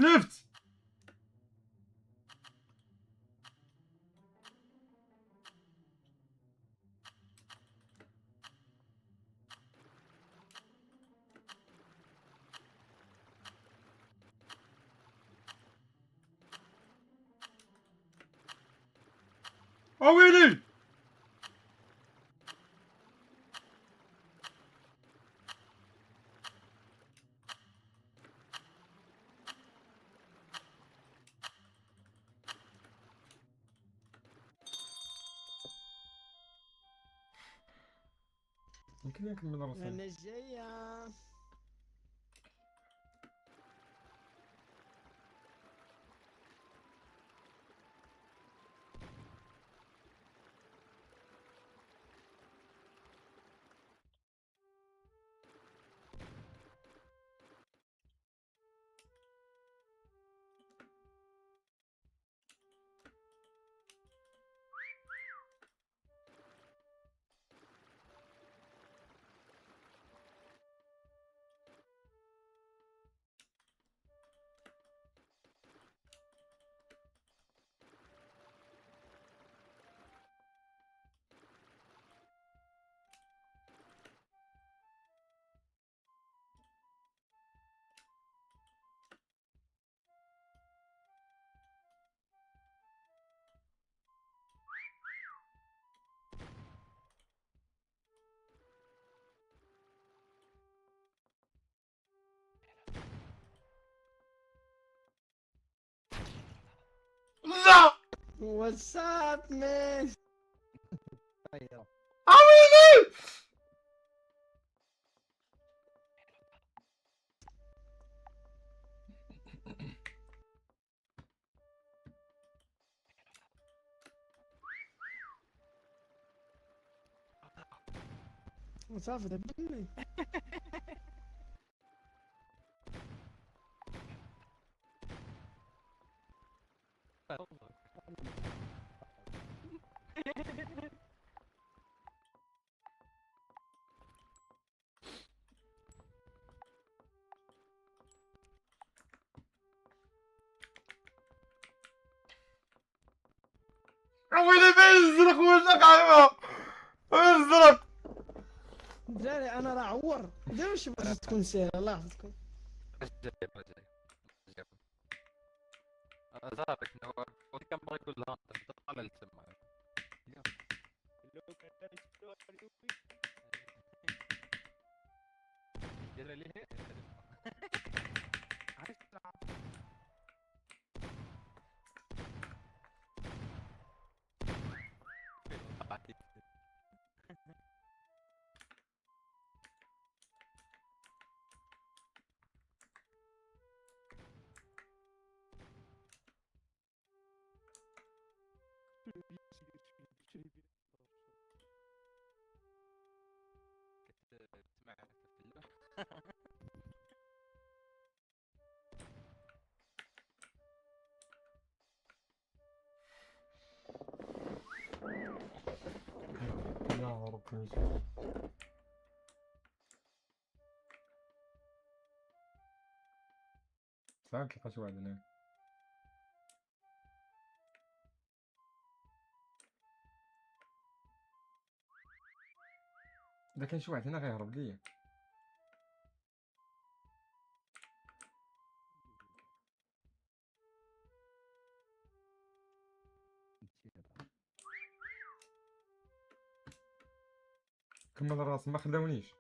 [SPEAKER 1] تلفت. اويلي يمكن نكمل راسي.
[SPEAKER 8] انا جايه.
[SPEAKER 1] لا
[SPEAKER 8] واتساب مان.
[SPEAKER 1] اويلي
[SPEAKER 8] واتساب دبلني.
[SPEAKER 1] اويلي بيزرق ولا قايمه ازرق.
[SPEAKER 8] دراري انا راه عور دابا واش بغيت تكون ساهله الله يحفظكم.
[SPEAKER 10] صافي شنو كان بغى يقول لها انت طالع لتما. دير عليه تسمع في اللوح.
[SPEAKER 1] يا ربي ساعة تلقى شي واحد هنا. إذا كان شي واحد هنا غيهرب ليا. كمل الرسم ما خلاونيش.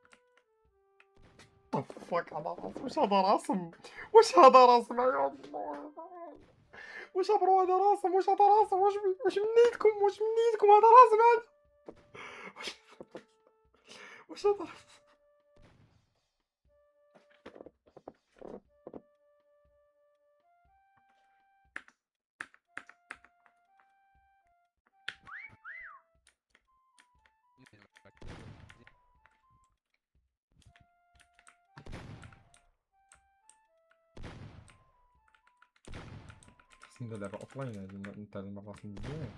[SPEAKER 1] فاك هذا رسم واش هذا رسم واش هذا رسم يا الله واش برو هذا رسم واش هذا رسم واش منيتكم هذا رسم هذا واش هذا خصنا ندير لعبة اوفلاين هادي نتعلم الرسم مزيان.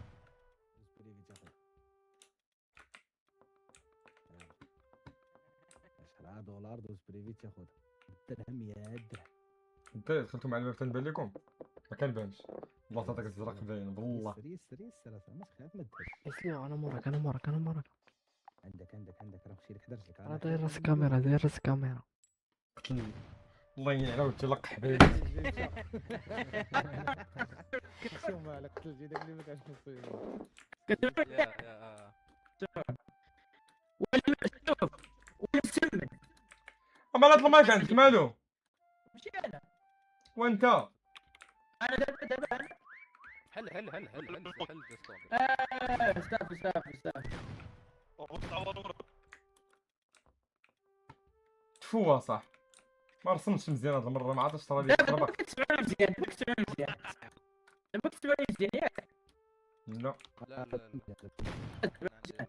[SPEAKER 7] 10 دولار دوز بريفي تاخذها الدرهم يا الدرهم.
[SPEAKER 1] انت دخلتوا مع الباب تنبان لكم ما كنبانش والله تعطيك الزرق باين بالله.
[SPEAKER 7] سري سري السلاسة ما تخاف ما تدخل.
[SPEAKER 9] اسلو انا موراك انا موراك انا موراك.
[SPEAKER 7] عندك راه مشي لك درجك.
[SPEAKER 9] انا داير راس كاميرا داير راس كاميرا.
[SPEAKER 1] قتلني الله يعين على وجهي لقح حبيبي.
[SPEAKER 7] شو مالك قتل جي داك اللي ما كانش نصيب.
[SPEAKER 1] اما لا المايك عندك مالو
[SPEAKER 4] ماشي انا
[SPEAKER 1] وانت
[SPEAKER 4] انا دابا
[SPEAKER 10] حل ديسكورد.
[SPEAKER 4] استافي
[SPEAKER 1] تفوها صح ما رسمتش مزيان هاد المره ما عرفتش ترى لي
[SPEAKER 4] دابا كتسمعوني مزيان دابا كتسمعوني مزيان ياك
[SPEAKER 1] لا
[SPEAKER 10] لا لا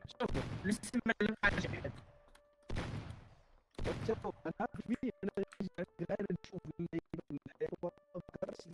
[SPEAKER 4] شوفوا الاسم ما عرفتش حد
[SPEAKER 7] شوف انا عارف مين انا غير نشوف اللعيبه في الحياه ما كرهتش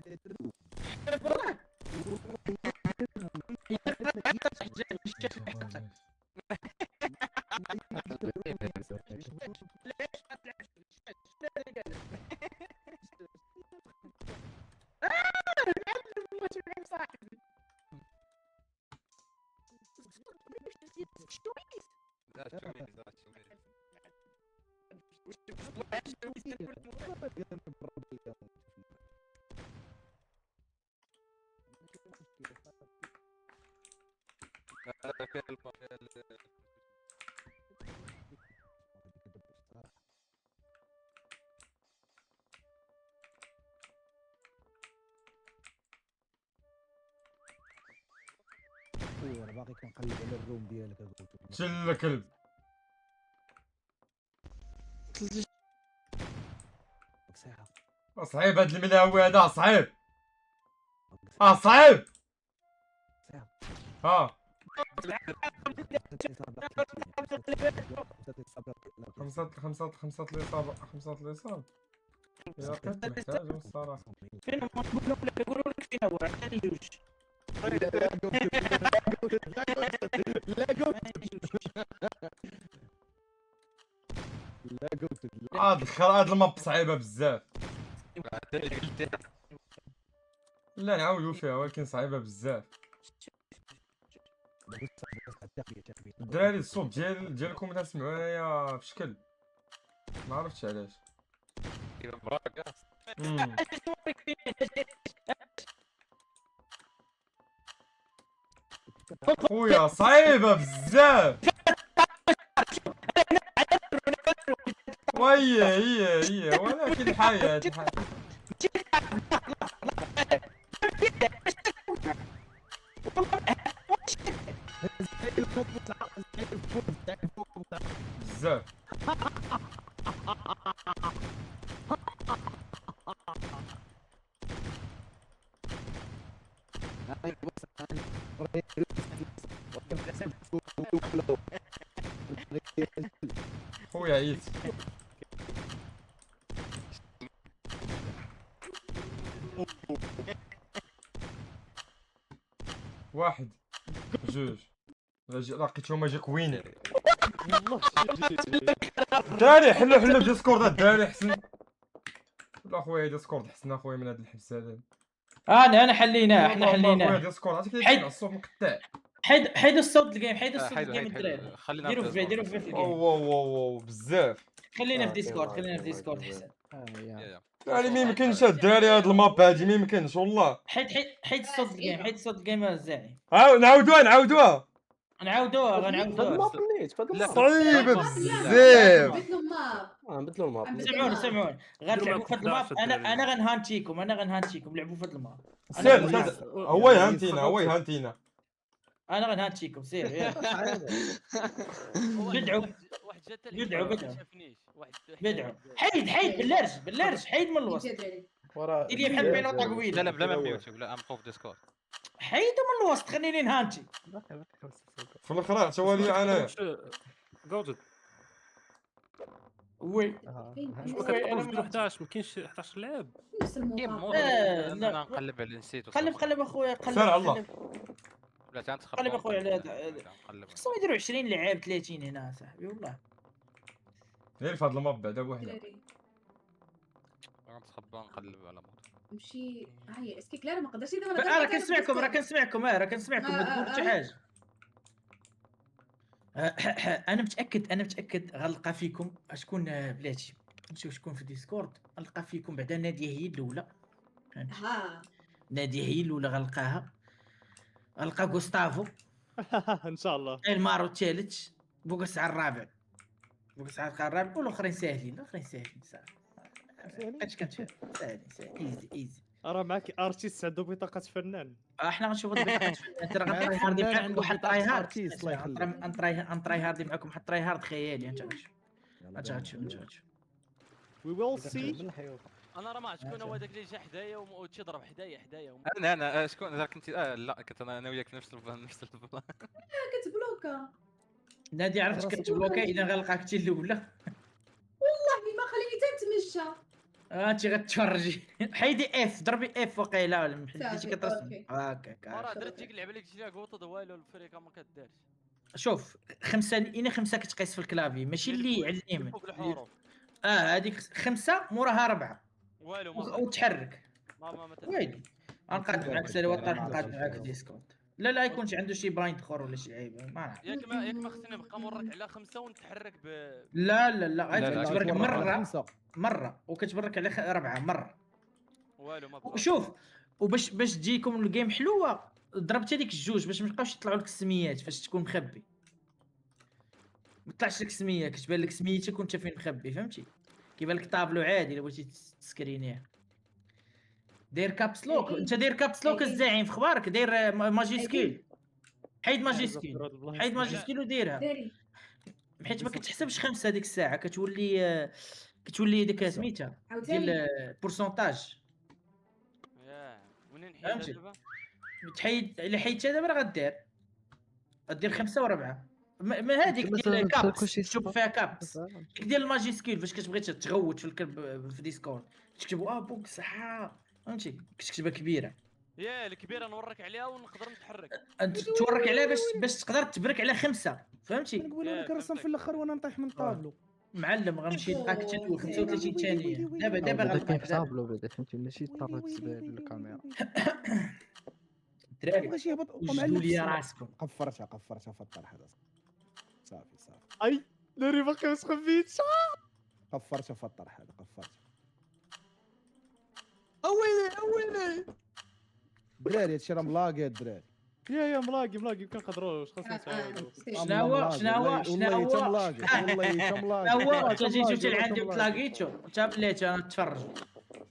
[SPEAKER 7] انا باقي كنقلب على الروم ديالك اقول
[SPEAKER 1] شل كلب صعيب هاد الملاوي هذا صعيب صعيب خمسة الإصابة يا قد محتاجهم الصراحة.
[SPEAKER 4] فين نقولوا لك فين هو عطاني جوج
[SPEAKER 1] هاد الماب صعيبة بزاف. لا نعاودو فيها ولكن صعيبة بزاف. الدراري الصوت ديالكم تسمعوا انايا في شكل ما عرفتش علاش. خويا صعيبة بزاف. هي ولكن الحياة بزاف. خويا عييت. واحد جوج لقيتهم جاك وين الدراري حلو ديسكورد الدراري حسن لا خويا ديسكورد حسن اخويا من هاد الحبس هذا.
[SPEAKER 4] انا حليناه احنا
[SPEAKER 1] خويا
[SPEAKER 4] حليناه
[SPEAKER 1] ديسكورد عرفتي كيف الصوت مقطع.
[SPEAKER 4] حيد الصوت الجيم حيد الصوت الجيم الدراري
[SPEAKER 10] خلينا
[SPEAKER 4] ديروا في الجيم
[SPEAKER 1] واو بزاف.
[SPEAKER 4] خلينا في ديسكورد احسن.
[SPEAKER 1] الدراري ما يمكنش الدراري هاد الماب هادي ما يمكنش والله.
[SPEAKER 4] حيد الصوت الجيم الزاعي.
[SPEAKER 1] نعاودوها
[SPEAKER 4] غنعاودوها
[SPEAKER 1] صعيبة بزاف.
[SPEAKER 5] بدلوا الماب
[SPEAKER 4] سمعوني غنلعبوا في هاد الماب انا غنهانتيكم لعبوا في هاد الماب.
[SPEAKER 1] سير هو يهانتينا
[SPEAKER 4] انا غنهانتيكم سير يلا بدعوا بدعوا حيد باللرج حيد من الوسط اللي بحال بين طاقويل.
[SPEAKER 10] لا بلا ما ميوتيوب لا مخوف ديسكورد.
[SPEAKER 4] حيدوا من الوسط خليني نهانتي
[SPEAKER 1] في الاخر توالي انا
[SPEAKER 2] جوجد
[SPEAKER 4] وي
[SPEAKER 2] انا 11 ما كاينش 11 لاعب
[SPEAKER 5] نفس الموضوع
[SPEAKER 10] انا نقلب على نسيت
[SPEAKER 4] قلب اخويا
[SPEAKER 1] سير على الله.
[SPEAKER 10] ولا تنتخب
[SPEAKER 4] قلب اخويا على خصهم يديروا 20 لعاب 30 هنا صاحبي والله
[SPEAKER 1] غير في هاد الماب بعدا بوحدها.
[SPEAKER 10] غنتخبى نقلب على موت.
[SPEAKER 5] نمشي هاي اسكي كلارا ما قدرتش دابا
[SPEAKER 4] راه كنسمعكم راه كنسمعكم ما تقولوا شي حاجه. انا متاكد غنلقى فيكم شكون بلاتي. نمشيو شكون في ديسكورد غنلقى فيكم بعدا ناديه هي الاولى.
[SPEAKER 5] ها
[SPEAKER 4] ناديه هي الاولى غنلقاها. غنلقى غوستافو
[SPEAKER 9] ان شاء الله.
[SPEAKER 4] المارو الثالث بوكسع الرابع. بوكسع الرابع والاخرين ساهلين. صافي اش كنت ساهلين ايزي.
[SPEAKER 9] راه معك ارتيست عنده بطاقه فنان.
[SPEAKER 4] احنا غنشوفوا البطاقات. انت راه غنطراي هاردي معاكم واحد تراي هارد. انطراي هارد معاكم واحد تراي هارد خيالي. انت غتشوف
[SPEAKER 9] وي ويل سي.
[SPEAKER 3] انا راه ما عرفت شكون هو داك اللي جا حدايا وتيضرب حدايا
[SPEAKER 10] انا شكون كنت لا كنت انا وياك نفس البلان.
[SPEAKER 5] كتبلوكا
[SPEAKER 4] نادي عرفتش كتبلوكا اذا غنلقاك انت الاولى.
[SPEAKER 5] والله ما خليني تنتمشى.
[SPEAKER 4] انت غتفرجي. حيدي اف ضربي اف وقيله ولا حيدتي
[SPEAKER 5] صافي،
[SPEAKER 4] كترسم
[SPEAKER 5] أوكي.
[SPEAKER 4] هكاك.
[SPEAKER 3] راه درت ديك اللعبه اللي قلت لها قوطه والو الفريقه ما كدارش.
[SPEAKER 4] شوف خمسه كتقيس في الكلافي ماشي اللي على اليمين.
[SPEAKER 3] فوق الحروف
[SPEAKER 4] هذيك 5 موراها 4
[SPEAKER 3] والو ما
[SPEAKER 4] وتحرك.
[SPEAKER 3] ما
[SPEAKER 4] ويلي غنقاد معاك سلوات غنقاد معاك ديسكورد. لا يكونش عنده شي بايند اخر ولا شي عيب ما نعرف.
[SPEAKER 3] ياك ما خصني نبقى مرك على 5 ونتحرك
[SPEAKER 4] لا غير كتبرك
[SPEAKER 7] لا،
[SPEAKER 4] مره وكتبرك على 4 مره.
[SPEAKER 3] والو ما
[SPEAKER 4] شوف وباش تجيكم الجيم حلوه ضربت هذيك الجوج باش ما يبقاوش يطلعوا لك السميات فاش تكون مخبي. ما طلعش لك سميه كتبان لك سميتك وانت فين مخبي فهمتي. كيبان لك طابلو عادي الا بغيتي تسكرينيه. داير كابس لوك. انت داير كابس لوك الزعيم في اخبارك. داير ماجيسكيل. حيد ماجيسكيل وديرها حيت ما كتحسبش 5 هذيك الساعه كتولي ديك سميتها ديال بورسونتاج.
[SPEAKER 3] منين
[SPEAKER 4] فهمتي؟
[SPEAKER 3] دابا
[SPEAKER 4] تحيد الا حيدتها دابا راه غدير 5 و4. ما هذيك ديال الكابس تشوف فيها كابس ديال الماجيسكيل فاش كتبغي تغوت في الكلب في ديسكورد تكتبوا بوك صحه فهمتي كتكتبها كبيره.
[SPEAKER 3] يا الكبيره نورك عليها ونقدر نتحرك.
[SPEAKER 4] تورك عليها باش تقدر تبرك على 5 فهمتي.
[SPEAKER 7] نقول لك رسم في الاخر وانا نطيح من طابلو.
[SPEAKER 4] معلم غنمشي نلقاك حتى 35 ثانيه. دابا
[SPEAKER 11] غنلقاك طابلو بعدا فهمتي ماشي طابلو تسبان الكاميرا.
[SPEAKER 4] الدراري
[SPEAKER 7] بغاش يهبط
[SPEAKER 4] وجدوا لي راسكم.
[SPEAKER 7] قفرتها في الطرح هذا. صافي
[SPEAKER 9] اي داري باقي ما تخبيتش.
[SPEAKER 7] قفرتها في الطرح هذا قفرتها.
[SPEAKER 8] اويلي
[SPEAKER 7] دراري هادشي راه ملاقي الدراري.
[SPEAKER 9] يا ملاقي ما كنقدروش خاصنا نتعاودوا.
[SPEAKER 4] شنو هو تجيتو حتى لعندي وتلاقيتو انت بلاتي انا نتفرج.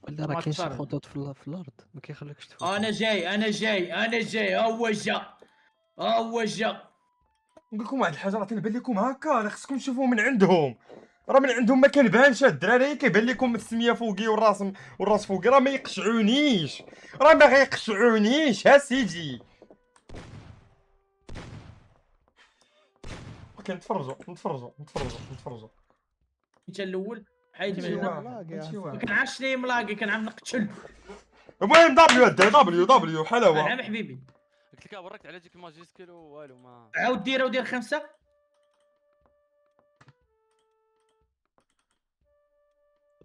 [SPEAKER 11] لا راه كاين شي خطوط في الارض ما كيخليكش تفوت.
[SPEAKER 4] انا جاي هو جا
[SPEAKER 1] نقول لكم واحد الحاجه راه تنبان لكم هكا راه خصكم تشوفوا من عندهم. راه من عندهم ما كنبانش الدراري كيبان لكم السميه فوقي والراس فوقي راه ما يقشعونيش ما غيقشعونيش ها سيدي. اوكي نتفرجوا
[SPEAKER 4] انت الاول حيد
[SPEAKER 1] شي واحد
[SPEAKER 4] ما كنعرفش شنو هي ملاقي كنعرف نقتل.
[SPEAKER 1] المهم دبليو حلاوه.
[SPEAKER 4] نعم حبيبي
[SPEAKER 3] قلت لك وركت على ديك الماجيسكيل والو ما
[SPEAKER 4] عاود دير 5.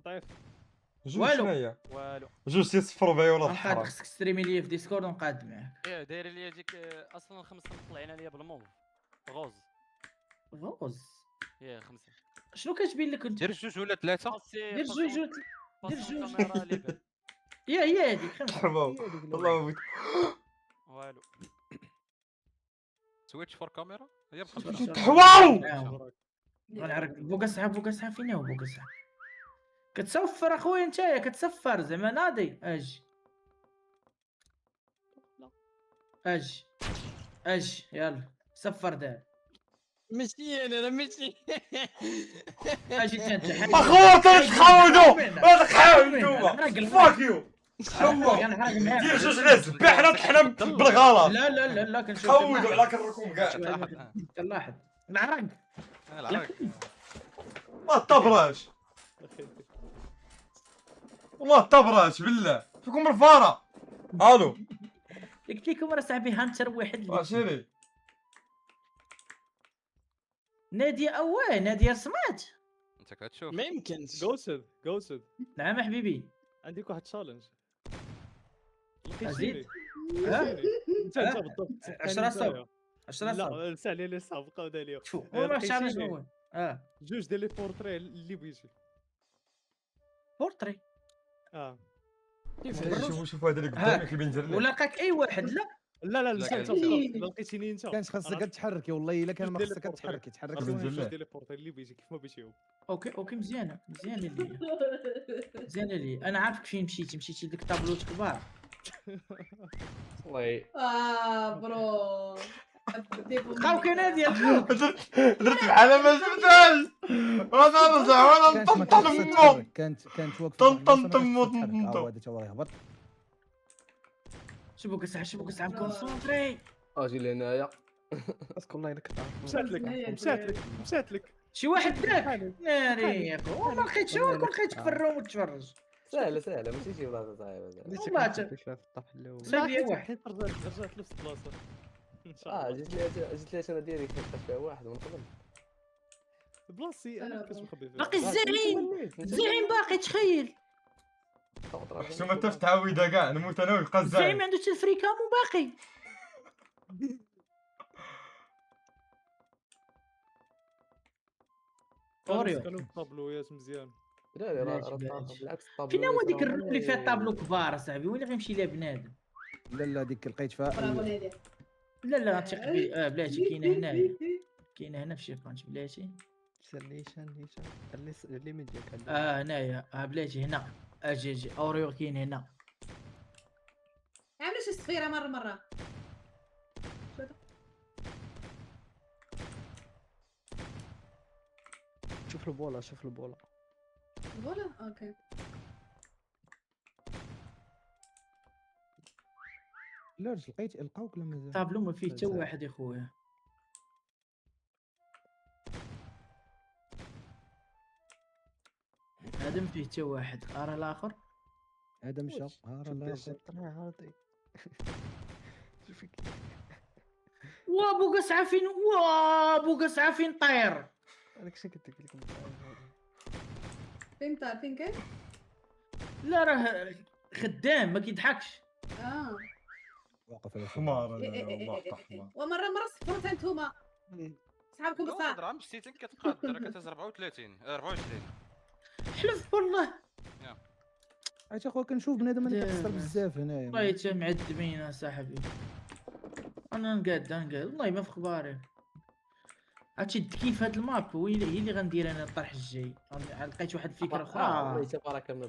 [SPEAKER 9] طيب
[SPEAKER 1] والو
[SPEAKER 3] والو
[SPEAKER 1] جوج تيصفروا بها ولا
[SPEAKER 4] نقاد
[SPEAKER 1] الحرام.
[SPEAKER 4] خصك ستريمي ليا في ديسكورد ونقاد معاك.
[SPEAKER 3] داير لي ديك اصلا الخمسه طلعين عليا بالموف غوز. يا 5
[SPEAKER 4] شنو كتبين لك انت؟
[SPEAKER 10] دير 2 ولا 3.
[SPEAKER 4] دير جوج
[SPEAKER 3] الكاميرا ليبل.
[SPEAKER 4] هي هذيك 5
[SPEAKER 1] حباب والله بغيت
[SPEAKER 3] والو
[SPEAKER 10] سويتش فور كاميرا هي ب5.
[SPEAKER 1] واو
[SPEAKER 4] غنعرف بوكا فين هو بوكا كتصفر اخويا نتايا كتصفر زعما ناضي اجي يلا صفر دار
[SPEAKER 8] ماشي انا ماشي
[SPEAKER 4] اجي انت
[SPEAKER 1] اخويا تخاودوا فاك يو دير جوج ناس بحنا طحنا بالغلط.
[SPEAKER 4] لا كنشوف
[SPEAKER 1] خاودوا على كركم كاع
[SPEAKER 4] كنلاحظ العرق
[SPEAKER 1] ما طبراش والله طبراش بالله فيكم الفاره. الو
[SPEAKER 4] قلت لكم راه صاحبي هانتر واحد
[SPEAKER 1] شيري
[SPEAKER 4] ناديه سمعت
[SPEAKER 10] انت كتشوف
[SPEAKER 8] ما يمكنش
[SPEAKER 9] غوسد
[SPEAKER 4] نعم حبيبي
[SPEAKER 9] عندك واحد تشالنج.
[SPEAKER 4] أزيد؟
[SPEAKER 9] لقيتيني انت بالضبط
[SPEAKER 4] 10 صوب 10 صوب
[SPEAKER 9] لا نسى عليه لي صعب بقاو داليو
[SPEAKER 4] شوف والله شالنج هو
[SPEAKER 9] جوج ديال لي بورتري اللي بغيتي
[SPEAKER 4] بورتري
[SPEAKER 1] شوف هذا اللي قدامك اللي بينزل
[SPEAKER 4] ولا لقاك اي واحد لا
[SPEAKER 9] لا انت بالضبط لقيتيني انت
[SPEAKER 7] كانش خاصك تحركي والله الا كان ما
[SPEAKER 9] ديال
[SPEAKER 7] خصك
[SPEAKER 9] البورتري.
[SPEAKER 7] تحركي
[SPEAKER 9] جوج ديال لي بورتري اللي بغيتي كيف ما بغيتيهم.
[SPEAKER 4] اوكي مزيانه لي انا عارفك فين مشيتي لديك الطابلوت كبار
[SPEAKER 10] والله
[SPEAKER 5] برو
[SPEAKER 4] بقاو كنادي الخوف
[SPEAKER 1] درت بحال ما شفتهاش وانا نرجع وانا نطنطن
[SPEAKER 7] كانت واقفه
[SPEAKER 1] طنطن
[SPEAKER 7] هذا تا هو يهبط.
[SPEAKER 4] شوفوا كسع كونسونطري
[SPEAKER 11] اجي لهنايا اسك والله الا كنت
[SPEAKER 9] مشات لك
[SPEAKER 4] شي واحد داك ناري يا خو ما لقيتش لقيتك في الروم وتفرج
[SPEAKER 11] سهله ماشي شي بلاصه صعيبه
[SPEAKER 4] والله صافي واحد
[SPEAKER 9] رجعت لنفس البلاصه ان شاء الله.
[SPEAKER 11] جيت لي انا ديالي كنت فيها واحد من قبل
[SPEAKER 9] بلاصتي انا كنت مخبي فيها.
[SPEAKER 4] باقي الزعيم باقي تخيل
[SPEAKER 1] شو ما تفتح عويده كاع نموت انا ويبقى
[SPEAKER 4] الزعيم
[SPEAKER 1] الزعيم.
[SPEAKER 4] ما عندوش الفريكام وباقي اوريو
[SPEAKER 9] كانوا الطابلويات مزيان.
[SPEAKER 11] لا
[SPEAKER 4] بلاتي.
[SPEAKER 11] بالعكس الطابلو
[SPEAKER 4] فين هو ديك الروم اللي فيها طابلو كبار اصاحبي وين غيمشي ليها بنادم
[SPEAKER 7] لا ديك لقيت فيها
[SPEAKER 5] برافو نادي
[SPEAKER 4] لا تيق بي بلاتي كاينه هنايا كاينه هنا في شي بانش بلاتي
[SPEAKER 11] نيشان اللي من ديالك
[SPEAKER 4] هنايا بلاتي هنا اجي اوريو كاين هنا
[SPEAKER 5] عامل شي صفيره مره
[SPEAKER 11] شوف البوله
[SPEAKER 5] ولا اوكي
[SPEAKER 7] لا لقيت لقاوك ولا مازال؟
[SPEAKER 4] طابلو ما فيه حتى واحد يا خويا هذا ما فيه حتى واحد ارى الاخر
[SPEAKER 7] هذا مشى راه الاخر
[SPEAKER 4] بو قسعه فين طاير
[SPEAKER 11] هذاك الشيء كنت قلت لكم
[SPEAKER 5] فين طار فين كاين
[SPEAKER 4] لا راه خدام ما كيضحكش
[SPEAKER 7] واقف على
[SPEAKER 1] حمار والله حمار.
[SPEAKER 5] ومره صفروا انتوما صحابكم بصح
[SPEAKER 10] درهم 60 كتقاد راه كتهز 34 24.
[SPEAKER 4] حلف والله
[SPEAKER 7] عرفتي اخويا كنشوف بنادم اللي كتخسر بزاف هنايا
[SPEAKER 4] والله تا معذبين اصاحبي انا نقاد والله ما في اخباري عرفتي كيف هاد الماب هي اللي غندير انا الطرح الجاي لقيت واحد الفكره اخرى
[SPEAKER 11] والله تبارك الله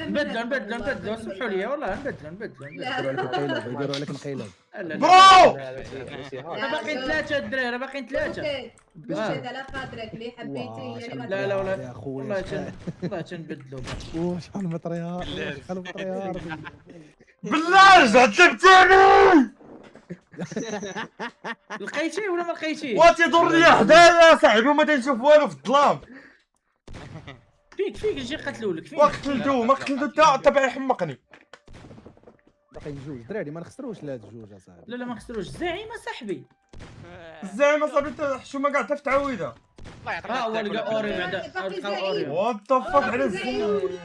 [SPEAKER 4] نبدلو سمحوا لي والله نبدلو
[SPEAKER 7] يديروا عليك انقلاب
[SPEAKER 1] برو
[SPEAKER 4] باقيين ثلاثه الدراري باقيين ثلاثه
[SPEAKER 5] بشهد على خاطرك اللي حبيتي هي اللي
[SPEAKER 4] لا
[SPEAKER 7] والله يا
[SPEAKER 4] والله
[SPEAKER 7] خويا
[SPEAKER 4] تنبدلو
[SPEAKER 7] شحال مطريها شحال مطريها
[SPEAKER 1] بالله رجعت لك ثاني
[SPEAKER 4] لقيتيه ولا ما لقيتيه
[SPEAKER 1] واتي ضرني حدايا صاحبي وما تنشوف والو في الظلام.
[SPEAKER 4] فيك نجي قتلولك فيك
[SPEAKER 1] وقتلتو ما قتلتو حتى باغي يحمقني.
[SPEAKER 7] باقيين جوج دراري ما نخسروش لهاد الجوج اصاحبي.
[SPEAKER 4] لا ما خسروش الزعيم صاحبي
[SPEAKER 1] الزعيم اصاحبي حشومه كاع تفتح عويده.
[SPEAKER 4] هو لقى اوري بعدا اوري
[SPEAKER 1] وات ذا فاك على الزعيم.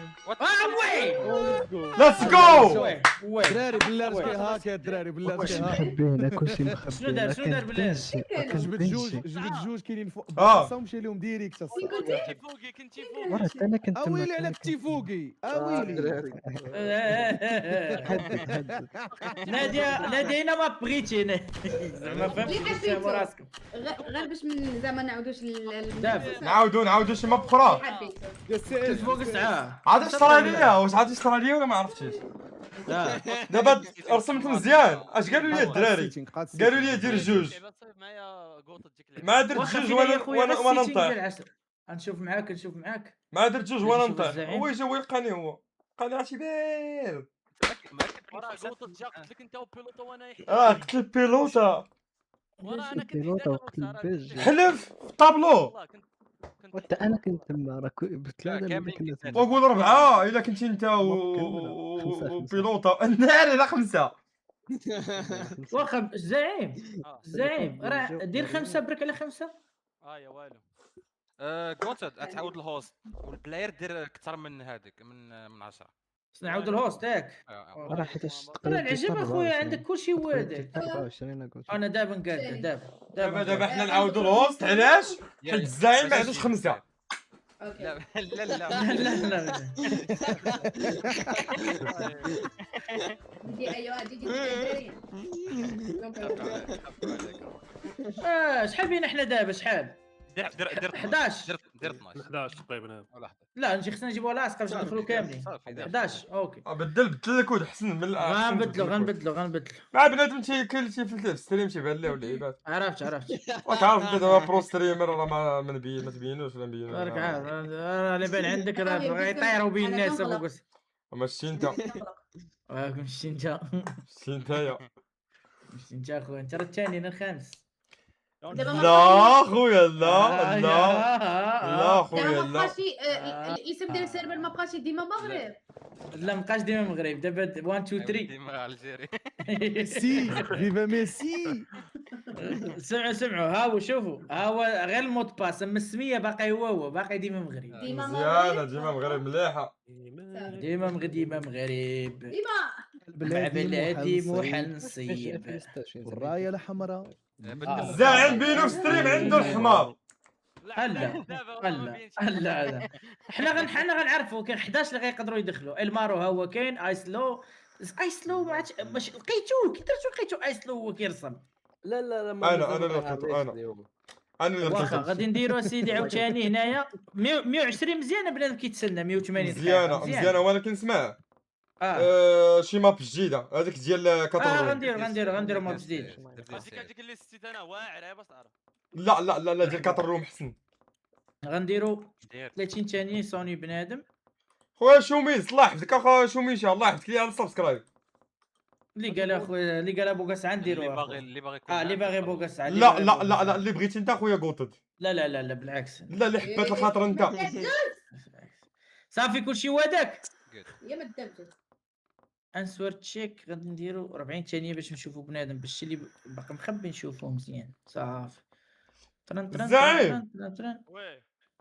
[SPEAKER 4] وي
[SPEAKER 1] ليتس جو
[SPEAKER 7] دراري بالله رشكي هاك يا دراري بالله رشكي هاك
[SPEAKER 11] مخبيين كلشي مخبي.
[SPEAKER 4] شنو دار بالله
[SPEAKER 7] جبت جوج كاينين فوق ومشي لهم ديريكت اصاحبي.
[SPEAKER 3] كنتي فوقي
[SPEAKER 11] وراه انا كنت
[SPEAKER 7] اويلي على كنتي فوقي اويلي
[SPEAKER 4] نادي انا ما بغيتي زعما فهمتي راسكم
[SPEAKER 5] غير باش زعما نعاودوش
[SPEAKER 1] نعاودو شي ماب اخرى.
[SPEAKER 4] كنت فوق الساعه
[SPEAKER 1] عاد استراليا واش عاد استراليا ولا ما عرفتيش. دابا رسمت مزيان اش قالوا لي الدراري قالوا لي دير جوج ما درت جوج وانا نطيح
[SPEAKER 4] نشوف معاك
[SPEAKER 1] ما درت جوج وانا نطيح هو جا يلقاني هو قال عرفتي بارد
[SPEAKER 3] قلت لك انت وبيلوطا وانا
[SPEAKER 1] قلت البيلوطا
[SPEAKER 3] وانا كنت
[SPEAKER 11] بيلوطا وقت البيج
[SPEAKER 1] حلف في الطابلو
[SPEAKER 11] وانت انا كنت تما راه بثلاثه اللي كنا تما.
[SPEAKER 1] وقول 4 الا كنتي انت وبيلوطا النار لا 5
[SPEAKER 4] واخا الزعيم راه دير 5 برك على 5
[SPEAKER 3] يا والو
[SPEAKER 10] قلت تعاود الهوست والبلاير دير اكثر من هذيك من 10.
[SPEAKER 4] نعاود الهوست ياك.
[SPEAKER 11] راه حيتاش
[SPEAKER 4] انا
[SPEAKER 11] تقدر
[SPEAKER 4] العجب اخويا عندك كلشي وادك.
[SPEAKER 11] 24 قلت.
[SPEAKER 4] انا دابا نقاد
[SPEAKER 1] دابا حنا نعاودوا الهوست علاش؟ حيت الزعيم ما عندوش 5.
[SPEAKER 5] اوكي
[SPEAKER 10] لا لا لا
[SPEAKER 4] لا لا
[SPEAKER 5] دي ايوه دي
[SPEAKER 4] شحال بينا حنا دابا شحال؟
[SPEAKER 10] دير
[SPEAKER 4] 11
[SPEAKER 10] دير 12
[SPEAKER 2] 11 تقريبا.
[SPEAKER 10] ولا 11.
[SPEAKER 4] لا نجي خصنا نجيبوها لاصقه باش ندخلوا كاملين.
[SPEAKER 10] صافي دير
[SPEAKER 4] 11 اوكي.
[SPEAKER 1] بدل الكود احسن من
[SPEAKER 4] غنبدلو
[SPEAKER 1] مع بنادم كاين شي في الستريم تيبان ليه ولعيبات.
[SPEAKER 4] عرفت
[SPEAKER 1] راك عارف انت دابا برو ستريمر راه ما تبينوش ولا نبينو.
[SPEAKER 4] راك عارف راه اللي بان عندك راه غيطيروا بين الناس ابو قس.
[SPEAKER 1] ماشي انت
[SPEAKER 4] ماشي انت
[SPEAKER 1] ماشي نتايا.
[SPEAKER 4] ماشي انت اخويا انت راه الثاني انا الخامس.
[SPEAKER 1] لا خويا لا خويا
[SPEAKER 5] ما
[SPEAKER 1] لا.
[SPEAKER 5] بقاش الاسم ديال السيرفر ما بقاش ديما مغرب.
[SPEAKER 4] لا مابقاش ديما مغرب دابا 1 2 3.
[SPEAKER 10] ديما الجيري.
[SPEAKER 9] ميسي فيفا ميسي.
[SPEAKER 4] سمعوا ها هو شوفوا ها هو غير المود باس اما السميه باقي هو باقي ديما مغرب.
[SPEAKER 5] ديما
[SPEAKER 1] مزيانه ديما مغرب مليحه.
[SPEAKER 4] ديما مغرب
[SPEAKER 5] ديما
[SPEAKER 4] مع بلادي محل نصيب
[SPEAKER 9] والرايه الحمراء.
[SPEAKER 1] الزعيم بينو في ستريم عنده الحمار.
[SPEAKER 4] لا حنا غنعرفوا كاين 11 اللي غيقدروا يدخلوا. المارو ها هو كاين ايسلو ما عرفتش باش لقيتو كي درتو لقيتو ايسلو هو كيرسم.
[SPEAKER 8] لا
[SPEAKER 1] انا اللي لقيتو انا اللي
[SPEAKER 4] واخا
[SPEAKER 1] لقيتو.
[SPEAKER 4] غادي نديرو اسيدي عاوتاني هنايا 120 مزيانه بنادم كيتسنى 180
[SPEAKER 1] مزيانه ولكن اسمع شي ماب جديده هذيك ديال كاتالون.
[SPEAKER 4] غنديرو ماب جديد.
[SPEAKER 3] هذيك اللي ستيت انا واعر باش تعرف.
[SPEAKER 1] لا ديال كاتالون احسن.
[SPEAKER 4] غنديرو 30 ثانيه سوني بنادم.
[SPEAKER 1] خويا شوميس الله يحفظك اخويا شوميش الله يحفظك لي على السبسكرايب.
[SPEAKER 4] اللي قال اخويا اللي قال ابو قاسع نديرو. اللي باغي ابو قاسع.
[SPEAKER 1] لا اللي بغيتي انت اخويا قوطد.
[SPEAKER 4] لا بالعكس.
[SPEAKER 1] لا اللي حبات الخاطر انت.
[SPEAKER 4] صافي كلشي وداك.
[SPEAKER 5] يا ما دبت
[SPEAKER 4] انسور تشيك غادي نديرو 40 ثانيه باش نشوفوا بنادم باش اللي باقي مخبي نشوفوه مزيان. صافي
[SPEAKER 1] زعيم
[SPEAKER 3] وي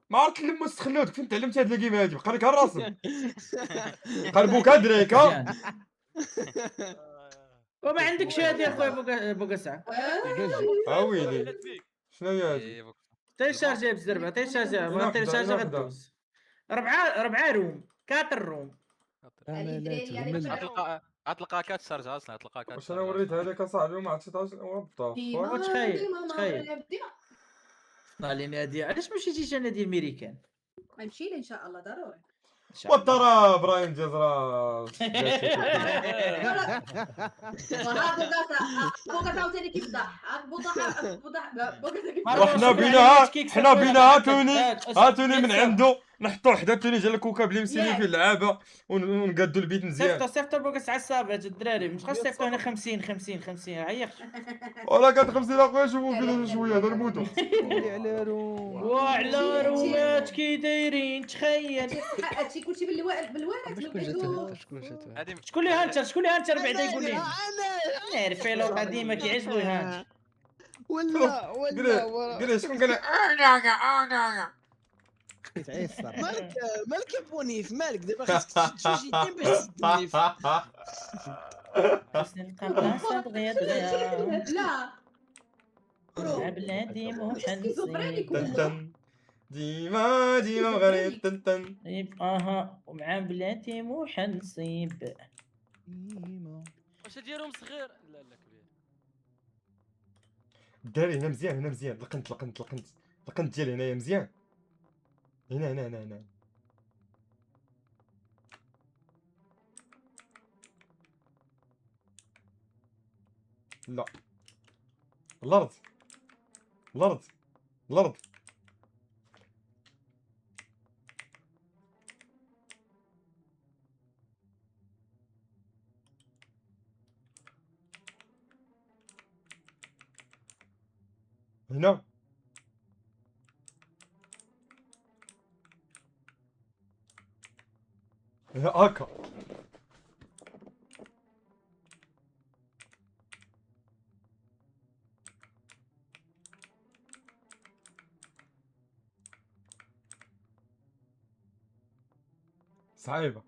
[SPEAKER 1] ما عرفت لما استخلوتك فين تعلمت هاد الجيم هادي بقى لك الراسم قلبوك دريكا.
[SPEAKER 4] وما عندكش هادي اخويا ابو قاسع.
[SPEAKER 1] ويلي شنو هي هادي؟
[SPEAKER 4] تيشارجي بزربه تيشارجي غدوز 4 روم 4 روم.
[SPEAKER 10] غتلقى كاتشارج اصلا غتلقى
[SPEAKER 1] واش انا وريت هذاك اصاحبي وما عرفتش وضبطها.
[SPEAKER 4] تخيل نالي نادي علاش مشيتيش نادي الميريكان؟
[SPEAKER 5] غنمشي له ان شاء الله ضروري.
[SPEAKER 1] وترى ابراهيم جزرة
[SPEAKER 5] بوقتا عاوتاني كيفضح
[SPEAKER 1] حنا بينا هاتوني من عنده نحطو حدا توني ديال الكوكب اللي مسيني فيه اللعابه ونقادو البيت مزيان.
[SPEAKER 4] صيفطوا بوكس على الصابع الدراري مش خاص صيفطوا هنا 50 عيقت
[SPEAKER 1] ولا كانت 50 اخويا شوفوا فينا شويه نموتوا.
[SPEAKER 4] وعلى رومات كي دايرين تخيل.
[SPEAKER 5] هادشي كلشي بالوالد
[SPEAKER 4] شكون اللي هانتر بعدا يقول لي نعرف فيلو قديمه كيعجبو هانتر
[SPEAKER 1] ولا شكون قال انا
[SPEAKER 9] تعيس
[SPEAKER 8] مالك يا بونيف مالك دابا خاصك تشد شي جيم باش تنيف.
[SPEAKER 5] لا
[SPEAKER 4] بلادي
[SPEAKER 1] ديما مغرب تنتن
[SPEAKER 4] ومع بلادي موحل نصيب.
[SPEAKER 3] واش ديالهم صغير لا كبير.
[SPEAKER 1] الدراري هنا مزيان لقنت ديالي هنايا مزيان. هنا لا الارض هنا هكا صعيبه.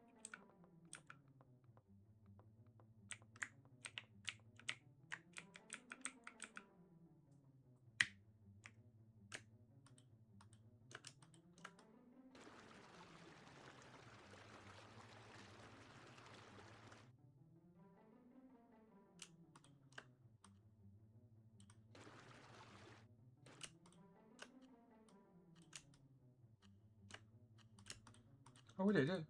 [SPEAKER 1] أولي عليه.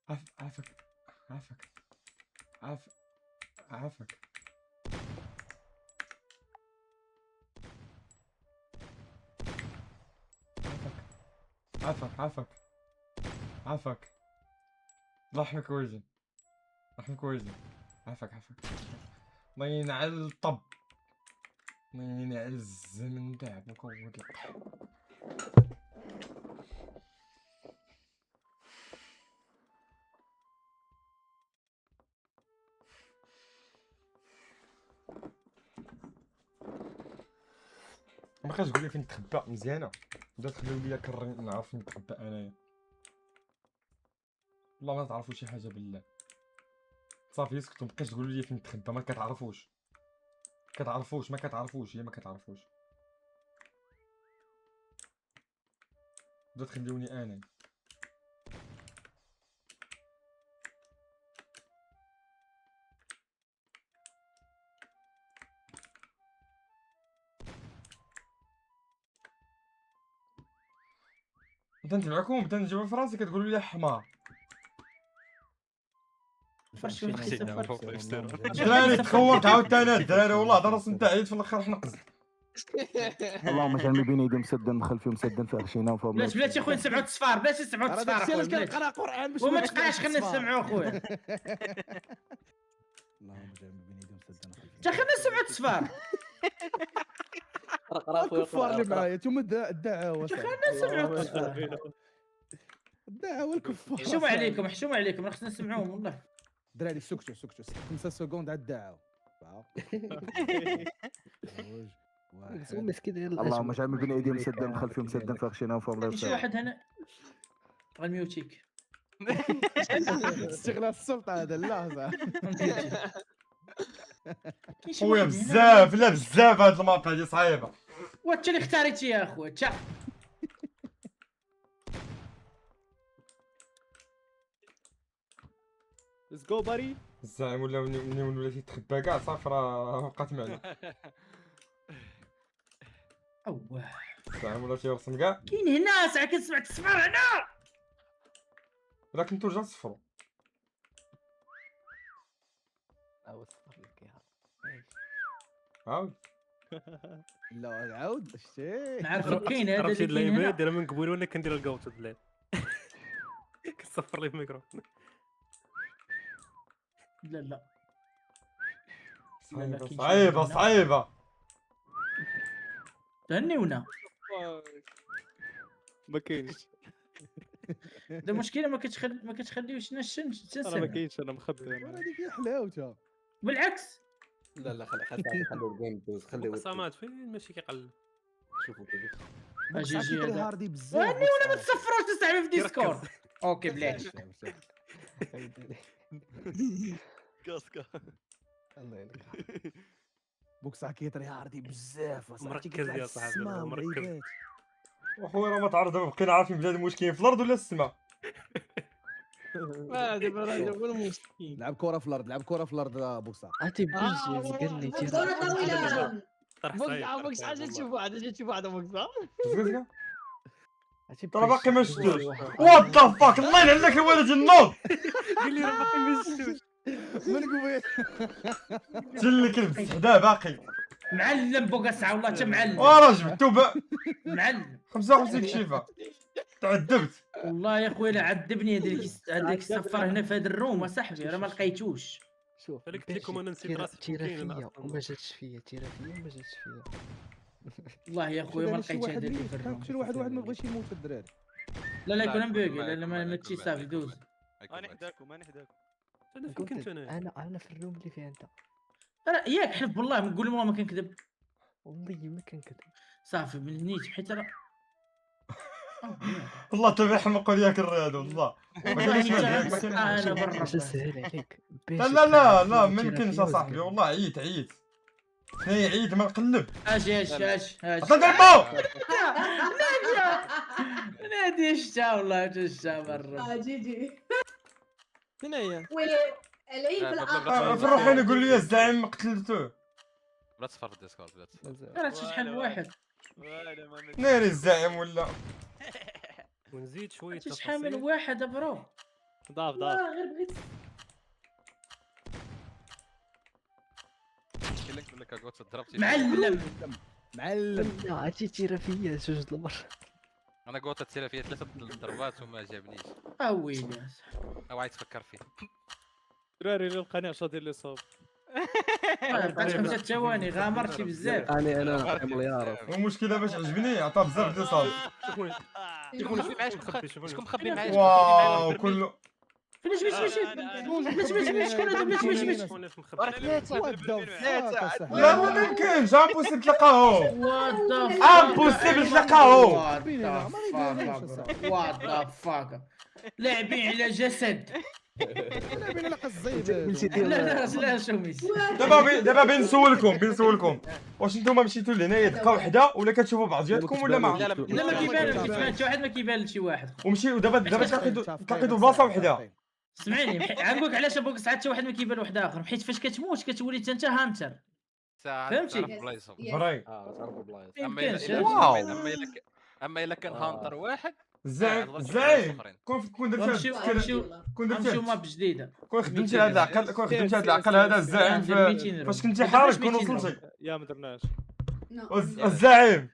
[SPEAKER 1] عافك عافك عافك عافك عافك عافك عافك لحمك وزن لحمك وزن عافك عافك ما ينعل الطب ما ينعل الزمن تاع مكود القحط. ما بقاش تقول لي فين تخبى مزيانه بدا تخليو ليا نعرف فين نتخبى انايا. والله ما تعرفوا شي حاجه بالله صافي اسكتوا مابقاش تقولوا لي فين نتخبى ما كتعرفوش ما كتعرفوش هي ما كتعرفوش بدا تخليوني انايا. انت نجمعكم بدا نجيو فرنسا كتقولوا لي حمار. الدراري تخورت عاوتاني الدراري والله هذا راس نتا عيد في الاخر حنقز.
[SPEAKER 7] اللهم اجعلني بين يدي مسدا من خلفي مسدا فاغشينا وفوق.
[SPEAKER 4] بلاتي خويا نسمعوا التصفار بلاتي نسمعوا التصفار اخويا
[SPEAKER 8] كنقرا قران باش
[SPEAKER 4] وما تبقاش خلينا نسمعوا اخويا.
[SPEAKER 7] اللهم اجعلني بين يدي مسدا من خلفي.
[SPEAKER 4] تا خلينا نسمعوا التصفار.
[SPEAKER 8] الكفار اللي معايا انتم الدعاوى
[SPEAKER 4] خلينا نسمعوا التصفار.
[SPEAKER 7] دعوة الكفار
[SPEAKER 4] حشومه عليكم حشومه عليكم، راه خصنا نسمعوهم والله.
[SPEAKER 7] دراري سكتوا 5 سكوند على الدعوة.
[SPEAKER 11] زوم مسكين ديال
[SPEAKER 7] اللهم اجعل من بين ايديهم سدا من خلفهم سدا فاغشيناهم فوق الله
[SPEAKER 4] كاين شي واحد هنا غنميوتيك.
[SPEAKER 7] استغلال السلطة هذا لا
[SPEAKER 4] كاين شي
[SPEAKER 1] خويا
[SPEAKER 4] واحد هنا.
[SPEAKER 1] بزاف لا بزاف هاد الماب هادي صعيبه.
[SPEAKER 4] وانت اللي اختاريتي يا اخويا تا.
[SPEAKER 9] ليتس جو باري.
[SPEAKER 1] الزعيم ولا منين ولا تيتخبى كاع صافي راه وقعت معنا.
[SPEAKER 4] اوه
[SPEAKER 1] الزعيم ولا تيرسم كاع.
[SPEAKER 4] كاين هنا ساعه كنسمع التصفير هنا.
[SPEAKER 1] ولا كنتو رجعت تصفروا. عاود
[SPEAKER 7] لا عاود شتي
[SPEAKER 4] نعرفو كاين هذا
[SPEAKER 2] عرفتي
[SPEAKER 4] اللي كاين
[SPEAKER 2] اللي
[SPEAKER 4] هنا.
[SPEAKER 2] داير من قبيل وانا كندير الكاوتو الليل. كنصفر ليه الميكرو.
[SPEAKER 4] لا لا
[SPEAKER 1] صعيبه
[SPEAKER 4] كاين شي
[SPEAKER 1] صعيبه
[SPEAKER 4] واحد هنا.
[SPEAKER 1] صعيبه.
[SPEAKER 4] تهنيونا.
[SPEAKER 9] ما كاينش.
[SPEAKER 4] دا المشكله ما كتخليوش
[SPEAKER 9] انا ما
[SPEAKER 4] تنسمع.
[SPEAKER 9] كاينش انا مخبي انا.
[SPEAKER 7] هذه فيها حلاوتها.
[SPEAKER 4] بالعكس
[SPEAKER 12] لا خلوا الجيم دوز خليه
[SPEAKER 2] صامات فين ماشي كيقلب.
[SPEAKER 12] شوفوا كيفاش
[SPEAKER 4] اجي جي
[SPEAKER 7] كيطري
[SPEAKER 4] هذا.
[SPEAKER 7] هاردي بزاف.
[SPEAKER 4] واني ولا ما تصفروش تصاحبي في ديسكورد. اوكي بلاتي.
[SPEAKER 9] كاسكا.
[SPEAKER 12] الله يعينك.
[SPEAKER 7] بوكسا كيطري هاردي بزاف.
[SPEAKER 2] مركز يا صاحبي، مركز.
[SPEAKER 1] وخويا راه ما تعرف دابا بقينا عارفين بلاد واش كاين في الارض ولا السماء.
[SPEAKER 8] دابا راه هو المشكل.
[SPEAKER 7] لعب كرة في الارض لعب كرة في الارض بوكسا.
[SPEAKER 11] عرفتي بوز زقلني
[SPEAKER 5] دورة طويلة.
[SPEAKER 2] طرح
[SPEAKER 8] بوكس اجي تشوف واحد بوكس.
[SPEAKER 1] ترى باقي ما شفتوش. وات ذا فاك الله يلعنك الوالد النوض.
[SPEAKER 2] قال لي راه باقي ما شفتوش.
[SPEAKER 7] من قبيل
[SPEAKER 1] اللي كلبس حداه باقي.
[SPEAKER 4] معلم بوكاسعه والله تا معلم.
[SPEAKER 1] وراه جبتو
[SPEAKER 4] معلم
[SPEAKER 1] 55 كشيفه. تعذبت.
[SPEAKER 4] والله يا خويا لا عذبني هذاك الصفار هنا في هذا الروم اصاحبي راه ما لقيتوش.
[SPEAKER 11] شوف
[SPEAKER 2] قلت لكم انا نسيت راسي
[SPEAKER 11] تيرا
[SPEAKER 2] فين أنا
[SPEAKER 11] فيا
[SPEAKER 2] أصلاً.
[SPEAKER 11] وما جاتش فيا تيرا فيا وما جاتش فيا.
[SPEAKER 4] والله يا خويا ما لقيتش هذا اللي في الروم.
[SPEAKER 7] شي واحد ما بغاش يموت الدراري.
[SPEAKER 4] لا لا يكون مباقي لا ما تشي صافي دوز.
[SPEAKER 10] انا حداكم
[SPEAKER 2] انا فين كنت انا؟
[SPEAKER 11] انا في الروم اللي فيها انت.
[SPEAKER 4] راه ياك حلف بالله نقول لهم ما كنكذب.
[SPEAKER 11] والله ما كنكذب.
[SPEAKER 4] صافي من نيت حيت راه
[SPEAKER 1] والله تبع حمق ياك الرياض والله. ما كاينش
[SPEAKER 4] انا برا.
[SPEAKER 11] سهل عليك.
[SPEAKER 1] لا لا لا لا ما يمكنش اصاحبي والله عييت ثاني عييت ما نقلب.
[SPEAKER 4] اش
[SPEAKER 1] تضربوا
[SPEAKER 4] نادي شتا والله شتا برا.
[SPEAKER 5] جي
[SPEAKER 8] فين هي؟
[SPEAKER 5] والعيد في الاخر.
[SPEAKER 1] في الروحين يقول لي الزعيم قتلتوه.
[SPEAKER 10] بلا تصفر في الديسكورد بلا تصفر.
[SPEAKER 4] راه شحال واحد
[SPEAKER 1] ناري الزعيم ولا
[SPEAKER 2] ونزيد شويه
[SPEAKER 4] شحال من واحد برو.
[SPEAKER 9] ضاف
[SPEAKER 5] غير بغيت
[SPEAKER 10] قلت لك قلت ضربتي
[SPEAKER 4] معلم
[SPEAKER 11] لا عرفتي تيرا فيا جوج المرات.
[SPEAKER 10] انا قلت تسير فيها 3 ضربات وما عجبنيش.
[SPEAKER 4] اويلي
[SPEAKER 10] او عايز تفكر فيه.
[SPEAKER 9] دراري اللي لقاني 10 ديال لي صوب.
[SPEAKER 4] بقات 5 ثواني غامرتي بزاف.
[SPEAKER 12] انا مليار.
[SPEAKER 1] المشكله باش عجبني عطا بزاف ديال صالح.
[SPEAKER 10] شكون مخبي معايا شكون مخبي معايا
[SPEAKER 1] واو كله
[SPEAKER 4] فلاش شكون هذا
[SPEAKER 1] لا ما يمكنش امبوسيبل تلقاهم.
[SPEAKER 4] وات
[SPEAKER 1] امبوسيبل تلقاهم.
[SPEAKER 4] وات ذا فاك لاعبين على جسد.
[SPEAKER 7] لاعبين على قصيد.
[SPEAKER 4] لا شو ميس.
[SPEAKER 1] دابا بنسولكم واش نتوما مشيتوا لهنايا دقه وحده ولا كتشوفوا بعضياتكم ولا مع
[SPEAKER 4] لا ما كيبان شي واحد ما كيبان لشي واحد.
[SPEAKER 1] ومشيو دابا تلاقيتوا بلاصه وحده.
[SPEAKER 4] سمعني عنقولك علاش ابوك ساعات حتى واحد ما كيبان واحد اخر حيت فاش كتموت كتولي انت هانتر. فهمتي؟
[SPEAKER 1] فري
[SPEAKER 12] تعرفوا بلايص.
[SPEAKER 10] اما الا كان هانتر واحد
[SPEAKER 1] زعيم كون درت
[SPEAKER 4] نمشيو ماب جديده.
[SPEAKER 1] كون خدمتي هذا العقل هذا الزعيم فاش كنتي حارق كون وصلتي
[SPEAKER 9] يا ما درناش.
[SPEAKER 1] الزعيم